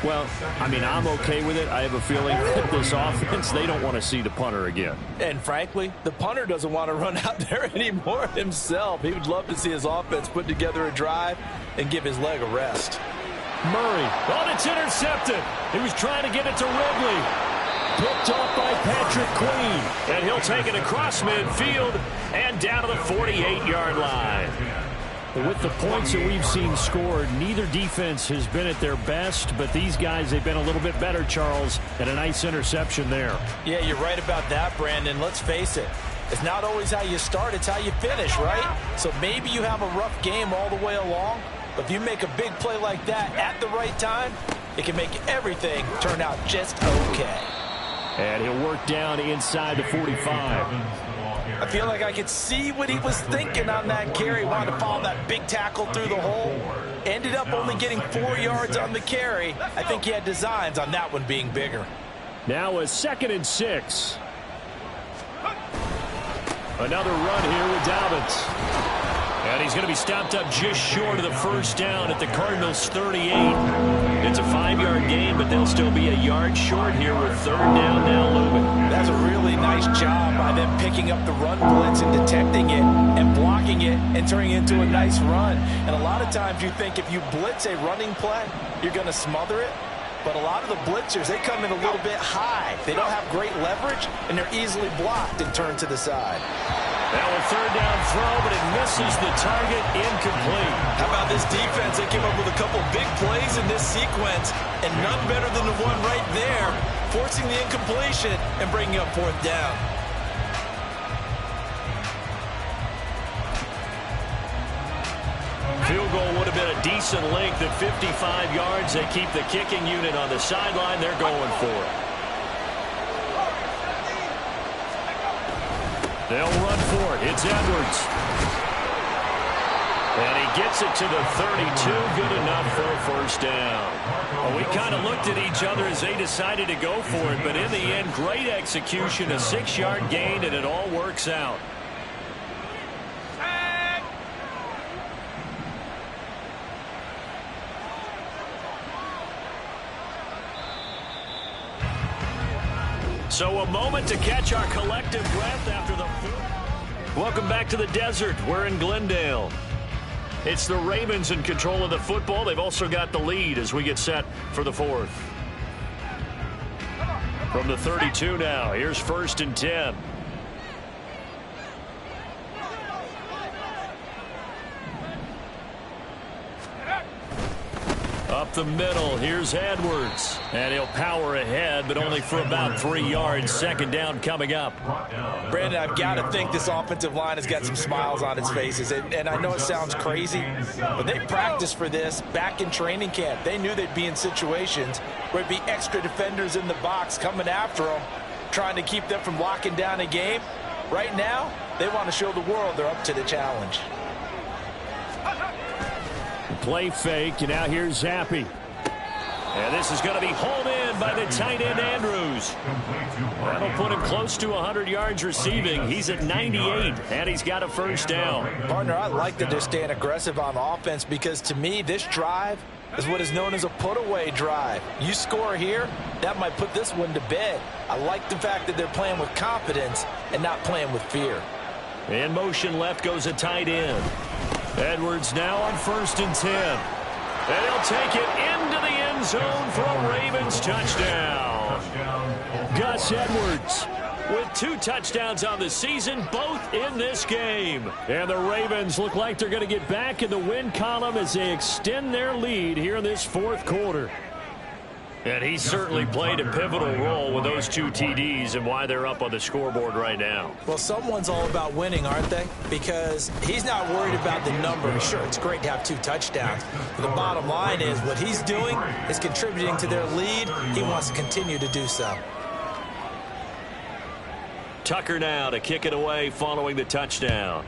Well, I mean, I'm okay with it. I have a feeling that this offense, they don't want to see the punter again. And frankly, the punter doesn't want to run out there anymore himself. He would love to see his offense put together a drive and give his leg a rest. Murray. Oh, it's intercepted. He was trying to get it to Ridley. Picked off by Patrick Queen. And he'll take it across midfield and down to the 48-yard line. With the points that we've seen scored, neither defense has been at their best, but these guys, they've been a little bit better, Charles, and a nice interception there. Yeah, you're right about that, Brandon. Let's face it. It's not always how you start, it's how you finish, right? So maybe you have a rough game all the way along, but if you make a big play like that at the right time, it can make everything turn out just okay. And he'll work down inside the 45. I feel like I could see what he was thinking on that carry. Wanted to follow that big tackle through the hole. Ended up only getting 4 yards on the carry. I think he had designs on that one being bigger. Now a 2nd and 6. Another run here with Dobbins. And he's going to be stopped up just short of the first down at the Cardinals' 38. It's a 5-yard gain, but they'll still be a yard short here with 3rd down now looming. That's a really nice job by them picking up the run blitz and detecting it and blocking it and turning into a nice run. And a lot of times you think if you blitz a running play, you're going to smother it. But a lot of the blitzers, they come in a little bit high. They don't have great leverage, and they're easily blocked and turned to the side. Now a third down throw, but it misses the target, incomplete. How about this defense? They came up with a couple big plays in this sequence, and none better than the one right there, forcing the incompletion and bringing up fourth down. Field goal would have been a decent length at 55 yards. They keep the kicking unit on the sideline. They're going for it. They'll run for it. It's Edwards. And he gets it to the 32. Good enough for a first down. Well, we kind of looked at each other as they decided to go for it. But in the end, great execution, a 6-yard gain, and it all works out. So a moment to catch our collective breath after the fourth. Welcome back to the desert. We're in Glendale. It's the Ravens in control of the football. They've also got the lead as we get set for the fourth. From the 32 now, here's 1st and 10. Up the middle, here's Edwards. And he'll power ahead, but only for about 3 yards. 2nd down coming up. Brandon, I've got to think this offensive line has got some smiles on its faces. And I know it sounds crazy, but they practiced for this back in training camp. They knew they'd be in situations where there'd be extra defenders in the box coming after them, trying to keep them from locking down a game. Right now, they want to show the world they're up to the challenge. Play fake, and now here's Zappi. And this is going to be hauled in by the tight end, Andrews. That'll put him close to 100 yards receiving. He's at 98, and he's got a first down. Partner, I like that they're staying aggressive on offense because, to me, this drive is what is known as a put-away drive. You score here, that might put this one to bed. I like the fact that they're playing with confidence and not playing with fear. In motion left goes a tight end. Edwards now on 1st and 10. And he'll take it into the end zone for a Ravens touchdown. Gus Edwards with 2 touchdowns on the season, both in this game. And the Ravens look like they're going to get back in the win column as they extend their lead here in this 4th quarter. And he certainly played a pivotal role with those 2 TDs and why they're up on the scoreboard right now. Well, someone's all about winning, aren't they? Because he's not worried about the number. Sure, it's great to have 2 touchdowns. But the bottom line is what he's doing is contributing to their lead. He wants to continue to do so. Tucker now to kick it away following the touchdown.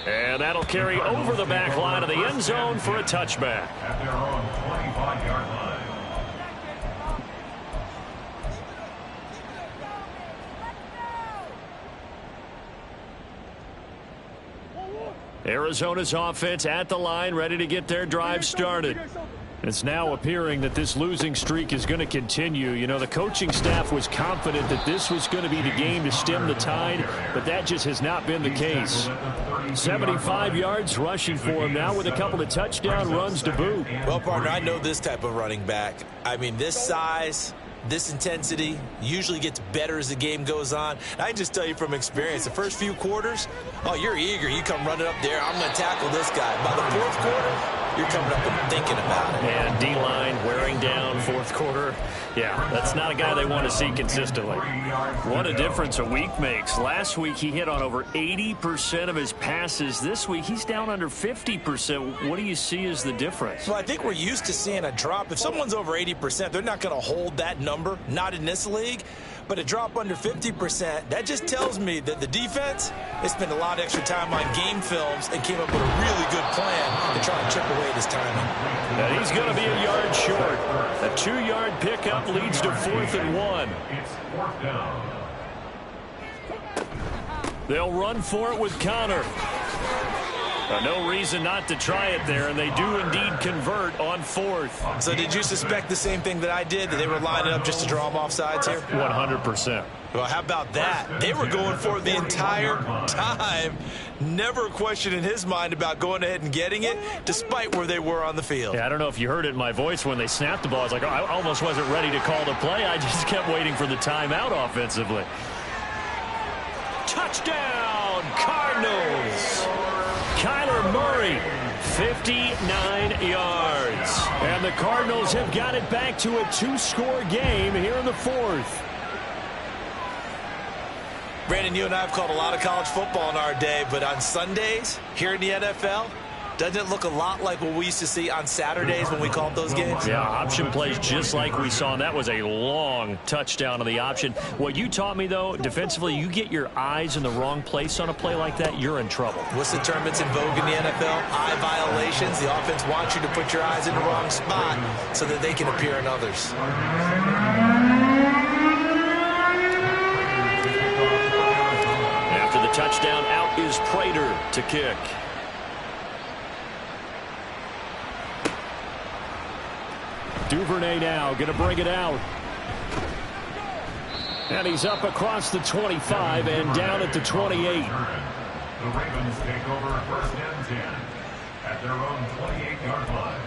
And that'll carry over the back line of the end zone for a touchback. At their own 25-yard line. Arizona's offense at the line, ready to get their drive started. It's now appearing that this losing streak is going to continue. You know, the coaching staff was confident that this was going to be the game to stem the tide, but that just has not been the case. 75 yards rushing for him now with a couple of touchdown runs to boot. Well, partner, I know this type of running back. I mean, this size, this intensity usually gets better as the game goes on. I can just tell you from experience, the first few quarters, oh, you're eager. You come running up there, I'm going to tackle this guy. By the 4th quarter, you're coming up and thinking about it. And D-line wearing down 4th quarter. Yeah, that's not a guy they want to see consistently. What a difference a week makes. Last week he hit on over 80% of his passes. This week he's down under 50%. What do you see as the difference? Well, I think we're used to seeing a drop. If someone's over 80%, they're not going to hold that number, not in this league. But a drop under 50%, that just tells me that the defense has spent a lot of extra time on game films and came up with a really good plan to try and chip away at his timing. And he's going to be a yard short. A 2-yard pickup leads to 4th and 1. It's 4th down. They'll run for it with Connor. No reason not to try it there, and they do indeed convert on 4th. So did you suspect the same thing that I did, that they were lining up just to draw them off sides here? 100%. Well, how about that? They were going for it the entire time. Never a question in his mind about going ahead and getting it, despite where they were on the field. Yeah, I don't know if you heard it in my voice when they snapped the ball. I was like, oh, I almost wasn't ready to call the play. I just kept waiting for the timeout offensively. Touchdown, Cardinals. Kyler Murray, 59 yards. And the Cardinals have got it back to a 2-score game here in the fourth. Brandon, you and I have called a lot of college football in our day, but on Sundays here in the NFL, doesn't it look a lot like what we used to see on Saturdays when we called those games? Yeah, option plays just like we saw, and that was a long touchdown on the option. What you taught me, though, defensively, you get your eyes in the wrong place on a play like that, you're in trouble. What's the term that's in vogue in the NFL? Eye violations. The offense wants you to put your eyes in the wrong spot so that they can appear in others. After the touchdown, out is Prater to kick. Duvernay now going to bring it out. And he's up across the 25 and down at the 28. The Ravens take over first and 10 at their own 28-yard line.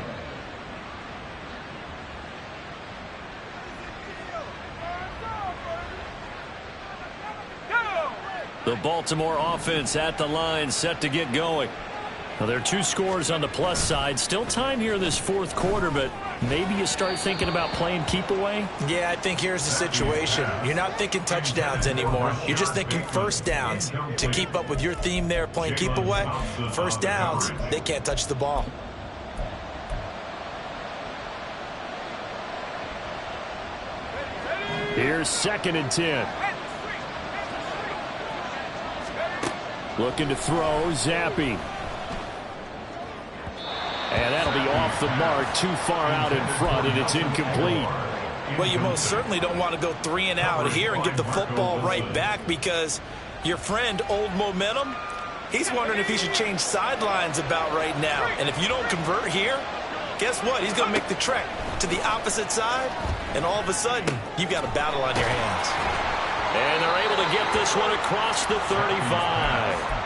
The Baltimore offense at the line, set to get going. Now, there are 2 scores on the plus side. Still time here in this fourth quarter, but maybe you start thinking about playing keep away? Yeah, I think here's the situation. You're not thinking touchdowns anymore. You're just thinking first downs. To keep up with your theme there, playing keep away, first downs, they can't touch the ball. Here's 2nd and 10. Looking to throw, Zappi. And that'll be off the mark, too far out in front, and it's incomplete. Well, you most certainly don't want to go 3 and out here and get the football right back, because your friend, Old Momentum, he's wondering if he should change sidelines about right now. And if you don't convert here, guess what? He's going to make the trek to the opposite side, and all of a sudden, you've got a battle on your hands. And they're able to get this one across the 35.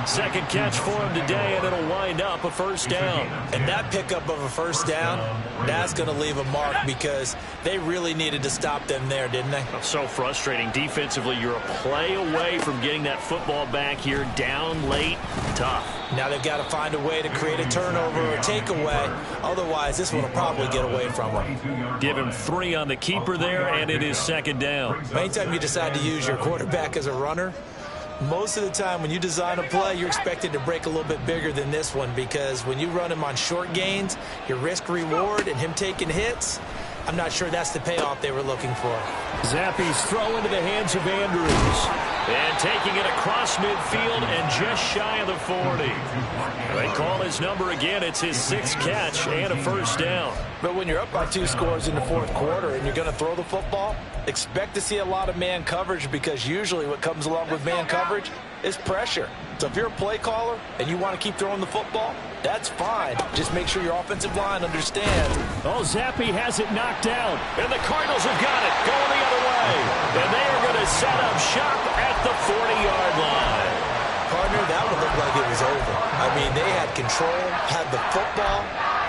Second catch for him today, and it'll wind up a first down. And that pickup of a first down, that's going to leave a mark, because they really needed to stop them there, didn't they? So frustrating. Defensively, you're a play away from getting that football back here, down late, tough. Now they've got to find a way to create a turnover or takeaway. Otherwise, this one will probably get away from them. Give him 3 on the keeper there, and it is second down. Anytime you decide to use your quarterback as a runner, most of the time when you design a play, you're expected to break a little bit bigger than this one, because when you run him on short gains, your risk-reward and him taking hits, I'm not sure that's the payoff they were looking for. Zappi's throw into the hands of Andrews. And taking it across midfield and just shy of the 40. They call his number again. It's his 6th catch and a first down. But when you're up by 2 scores in the fourth quarter and you're going to throw the football, expect to see a lot of man coverage, because usually what comes along with man coverage is pressure. So if you're a play caller and you want to keep throwing the football, that's fine. Just make sure your offensive line understands. Oh, Zappi has it knocked down. And the Cardinals have got it going the other way. And they are going to set up shop at the 40-yard line. Partner, that would look like it was over. I mean, they had control, had the football,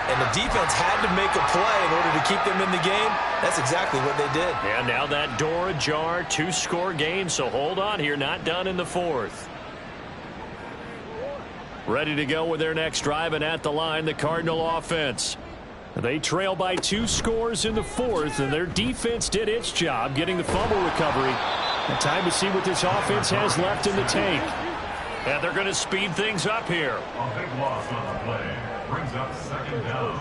and the defense had to make a play in order to keep them in the game. That's exactly what they did. And now that door ajar, 2-score game, so hold on here, not done in the fourth. Ready to go with their next drive, and at the line, the Cardinal offense. They trail by 2 scores in the fourth, and their defense did its job getting the fumble recovery. And time to see what this offense has left in the tank. And they're going to speed things up here. A big loss on the play brings up second down.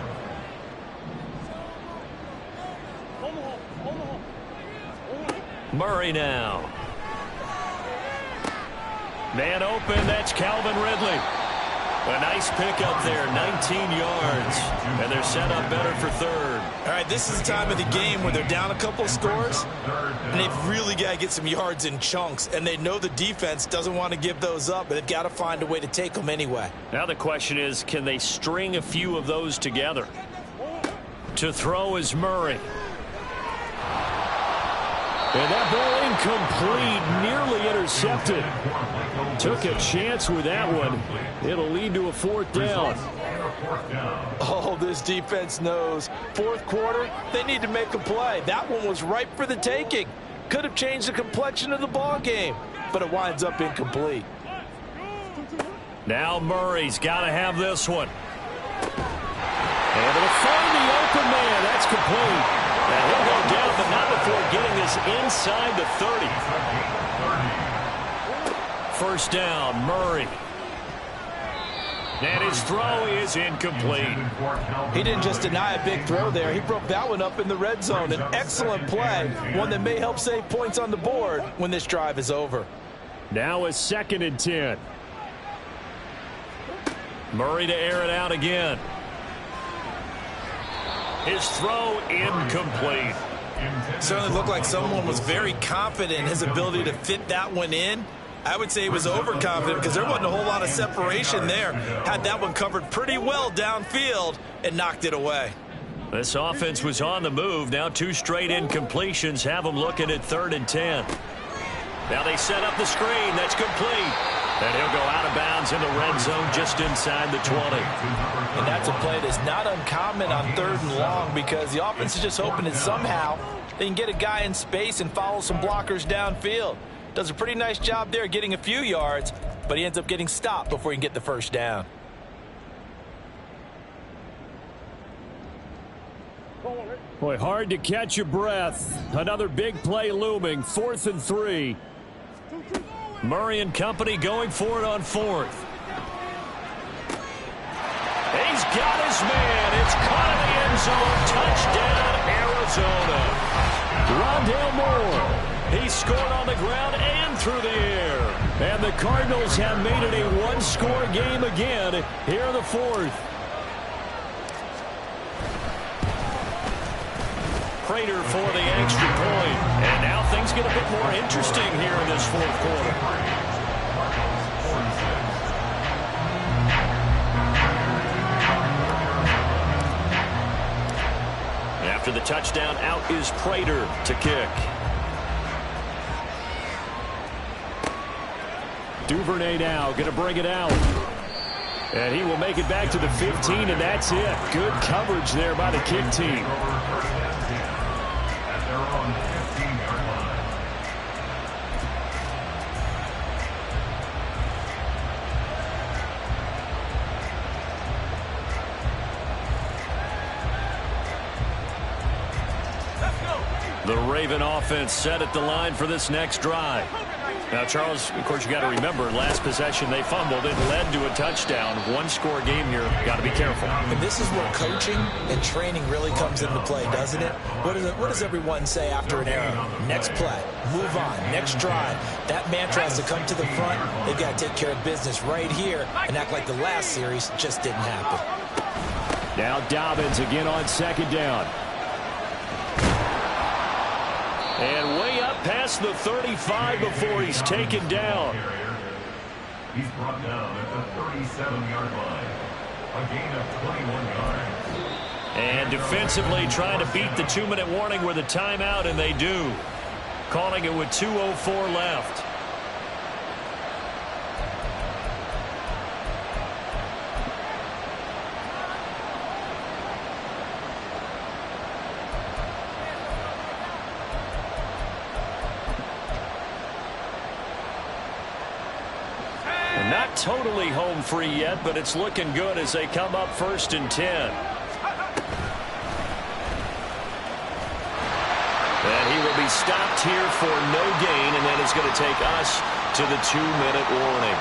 Murray now. Man open, that's Calvin Ridley. A nice pickup there, 19 yards. And they're set up better for third. All right, this is the time of the game where they're down a couple of scores, and they've really got to get some yards in chunks. And they know the defense doesn't want to give those up, but they've got to find a way to take them anyway. Now the question is, can they string a few of those together? To throw is Murray. And that ball incomplete, nearly intercepted. Took a chance with that one. It'll lead to a fourth down. Oh, this defense knows. Fourth quarter, they need to make a play. That one was ripe for the taking. Could have changed the complexion of the ball game, but it winds up incomplete. Now Murray's got to have this one. Able to find the open man. That's complete. And he'll go down, but not before getting this inside the 30. First down, Murray. And his throw is incomplete. He didn't just deny a big throw there. He broke that one up in the red zone. An excellent play, one that may help save points on the board when this drive is over. Now a 2nd and 10. Murray to air it out again. His throw incomplete. Certainly looked like someone was very confident in his ability to fit that one in. I would say he was overconfident because there wasn't a whole lot of separation there. Had that one covered pretty well downfield and knocked it away. This offense was on the move. Now 2 straight incompletions have them looking at 3rd and 10. Now they set up the screen. That's complete. And he'll go out of bounds in the red zone just inside the 20. And that's a play that's not uncommon on 3rd and long because the offense is just hoping that somehow they can get a guy in space and follow some blockers downfield. Does a pretty nice job there getting a few yards, but he ends up getting stopped before he can get the first down. Boy, hard to catch your breath. Another big play looming. 4th and 3. Murray and company going for it on 4th. He's got his man. It's caught in the end zone. Touchdown, Arizona. Rondale Moore. He scored on the ground and through the air. And the Cardinals have made it a one-score game again here in the 4th. Prater for the extra point. And now things get a bit more interesting here in this 4th quarter. After the touchdown, out is Prater to kick. Duvernay now going to bring it out. And he will make it back to the 15, and that's it. Good coverage there by the kick team. The Raven offense set at the line for this next drive. Now, Charles, of course, you got to remember, last possession they fumbled. It led to a touchdown. One-score game here. Got to be careful. And this is where coaching and training really comes into play, doesn't it? What does everyone say after an error? Next play, move on, next drive. That mantra has to come to the front. They've got to take care of business right here and act like the last series just didn't happen. Now Dobbins again on 2nd down. And way up past the 35 before he's taken down. He's brought down at the 37-yard line. A gain of 21 yards. And defensively trying to beat the 2-minute warning with a timeout, and they do. Calling it with 2:04 left. Not totally home free yet, but it's looking good as they come up 1st and 10. And he will be stopped here for no gain, and that is going to take us to the 2-minute warning.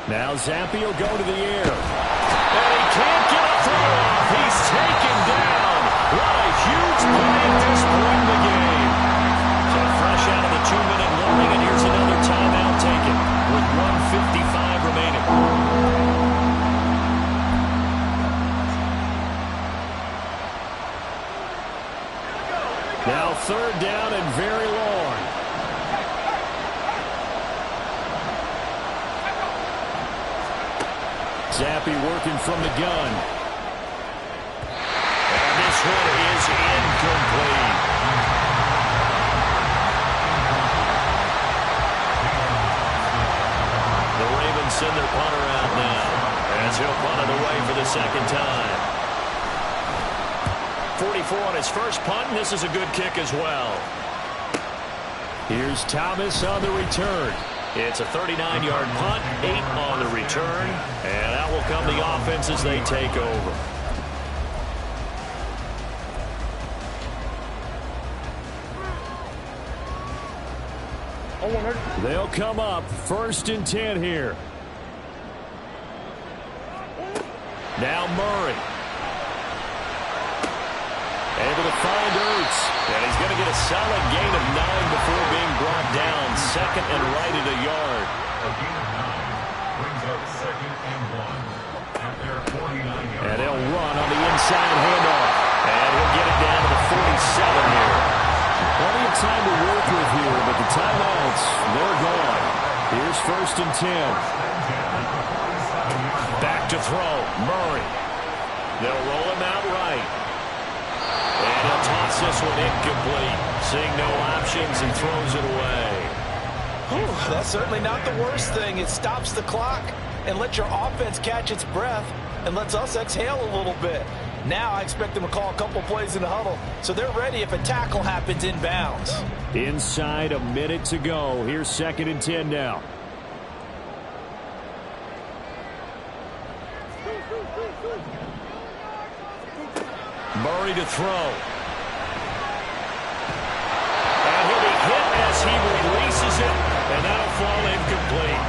Now Zampi will go to the air. And he can't get a throw off. He's taken down. What a huge play at this point in the game. So fresh out of the 2-minute warning, and here's another timeout taken with 1:55 remaining. Now third down and very long. Zappi working from the gun. And this one is incomplete. The Ravens send their punter out now, as he'll punt it away for the second time. 44 on his first punt, and this is a good kick as well. Here's Thomas on the return. It's a 39-yard punt, 8 on the return, and out will come the offense as they take over. They'll come up 1st and 10 here. Now Murray. Able to find Ertz. And he's going to get a solid gain of 9 before being brought down. 2nd and right at a yard. A gain of 9 brings up 2nd and 1 at their 49-yard. And they'll run on the inside handoff. And he'll get it down to the 47 here. Plenty of time to work with here, but the timeouts, they're gone. Here's 1st and 10. Back to throw. Murray. They'll roll him out right. And he'll toss this one incomplete. Seeing no options and throws it away. Whew, that's certainly not the worst thing. It stops the clock and lets your offense catch its breath and lets us exhale a little bit. Now I expect them to call a couple plays in the huddle, so they're ready if a tackle happens inbounds. Inside a minute to go. Here's 2nd and 10 now. Murray to throw. And he'll be hit as he releases it, and that'll fall incomplete.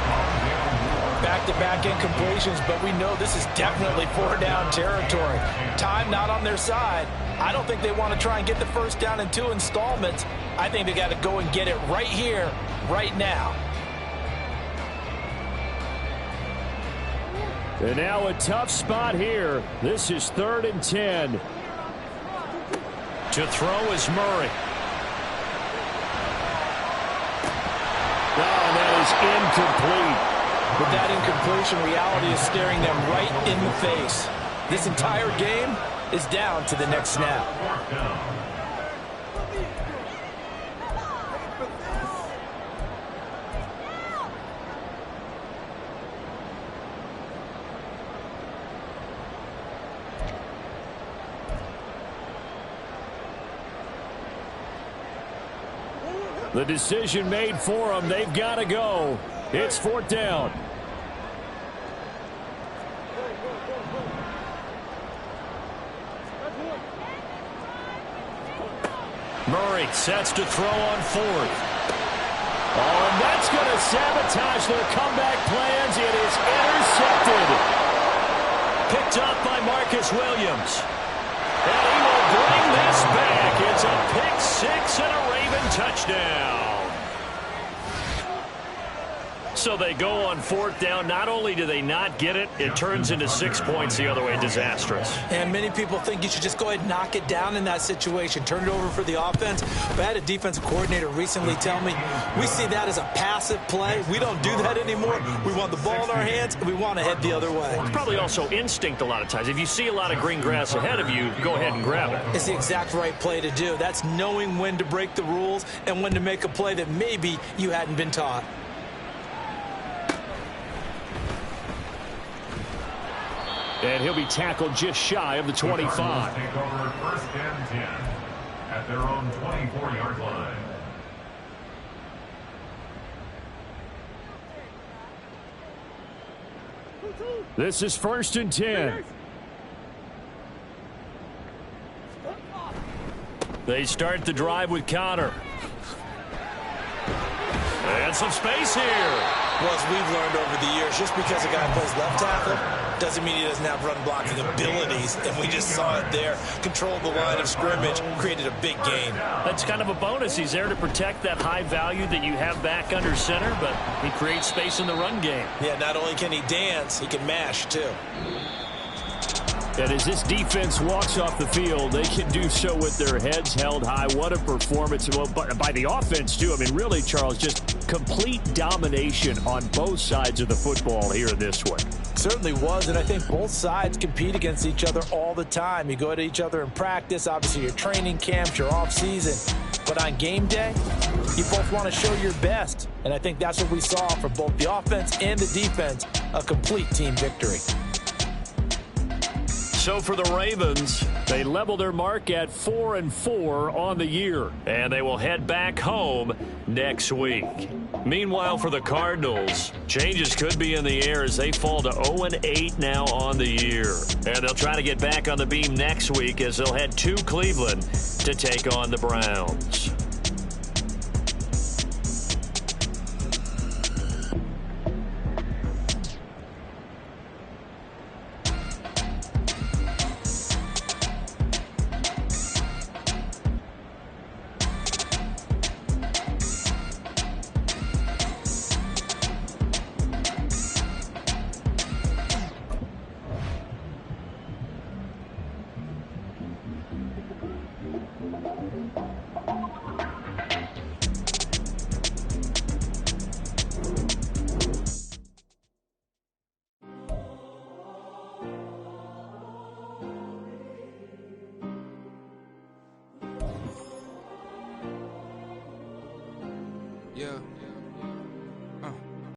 Back-to-back incompletions, but we know this is definitely 4-down territory. Time not on their side. I don't think they want to try and get the first down in 2 installments. I think they got to go and get it right here, right now. And now a tough spot here. This is 3rd and 10. To throw is Murray. Oh, that is incomplete. With that incompletion, reality is staring them right in the face. This entire game is down to the next snap. The decision made for them. They've got to go. It's 4th down. Murray sets to throw on 4th. Oh, and that's going to sabotage their comeback plans. It is intercepted. Picked up by Marcus Williams. And he will bring this back. It's a pick 6 and a Raven touchdown. So they go on 4th down. Not only do they not get it, it turns into 6 points the other way. Disastrous. And many people think you should just go ahead and knock it down in that situation. Turn it over for the offense. But I had a defensive coordinator recently tell me, we see that as a passive play. We don't do that anymore. We want the ball in our hands, and we want to head the other way. It's probably also instinct a lot of times. If you see a lot of green grass ahead of you, go ahead and grab it. It's the exact right play to do. That's knowing when to break the rules and when to make a play that maybe you hadn't been taught. And he'll be tackled just shy of the 25. Take over 1st and 10 at their own 24-yard line. This is 1st and 10. They start the drive with Connor. And some space here. Well, as we've learned over the years, just because a guy plays left tackle doesn't mean he doesn't have run blocking abilities, and we just saw it there. Controlled the line of scrimmage, created a big gain. That's kind of a bonus. He's there to protect that high value that you have back under center, but he creates space in the run game. Yeah, not only can he dance, he can mash, too. And as this defense walks off the field, they can do so with their heads held high. What a performance. Well, by the offense, too. I mean, really, Charles, just complete domination on both sides of the football here in this one. Certainly was, and I think both sides compete against each other all the time. You go at each other in practice, obviously your training camps, your off-season. But on game day, you both want to show your best. And I think that's what we saw from both the offense and the defense, a complete team victory. So for the Ravens, they level their mark at 4-4 on the year, and they will head back home next week. Meanwhile, for the Cardinals, changes could be in the air as they fall to 0-8 now on the year. And they'll try to get back on the beam next week as they'll head to Cleveland to take on the Browns.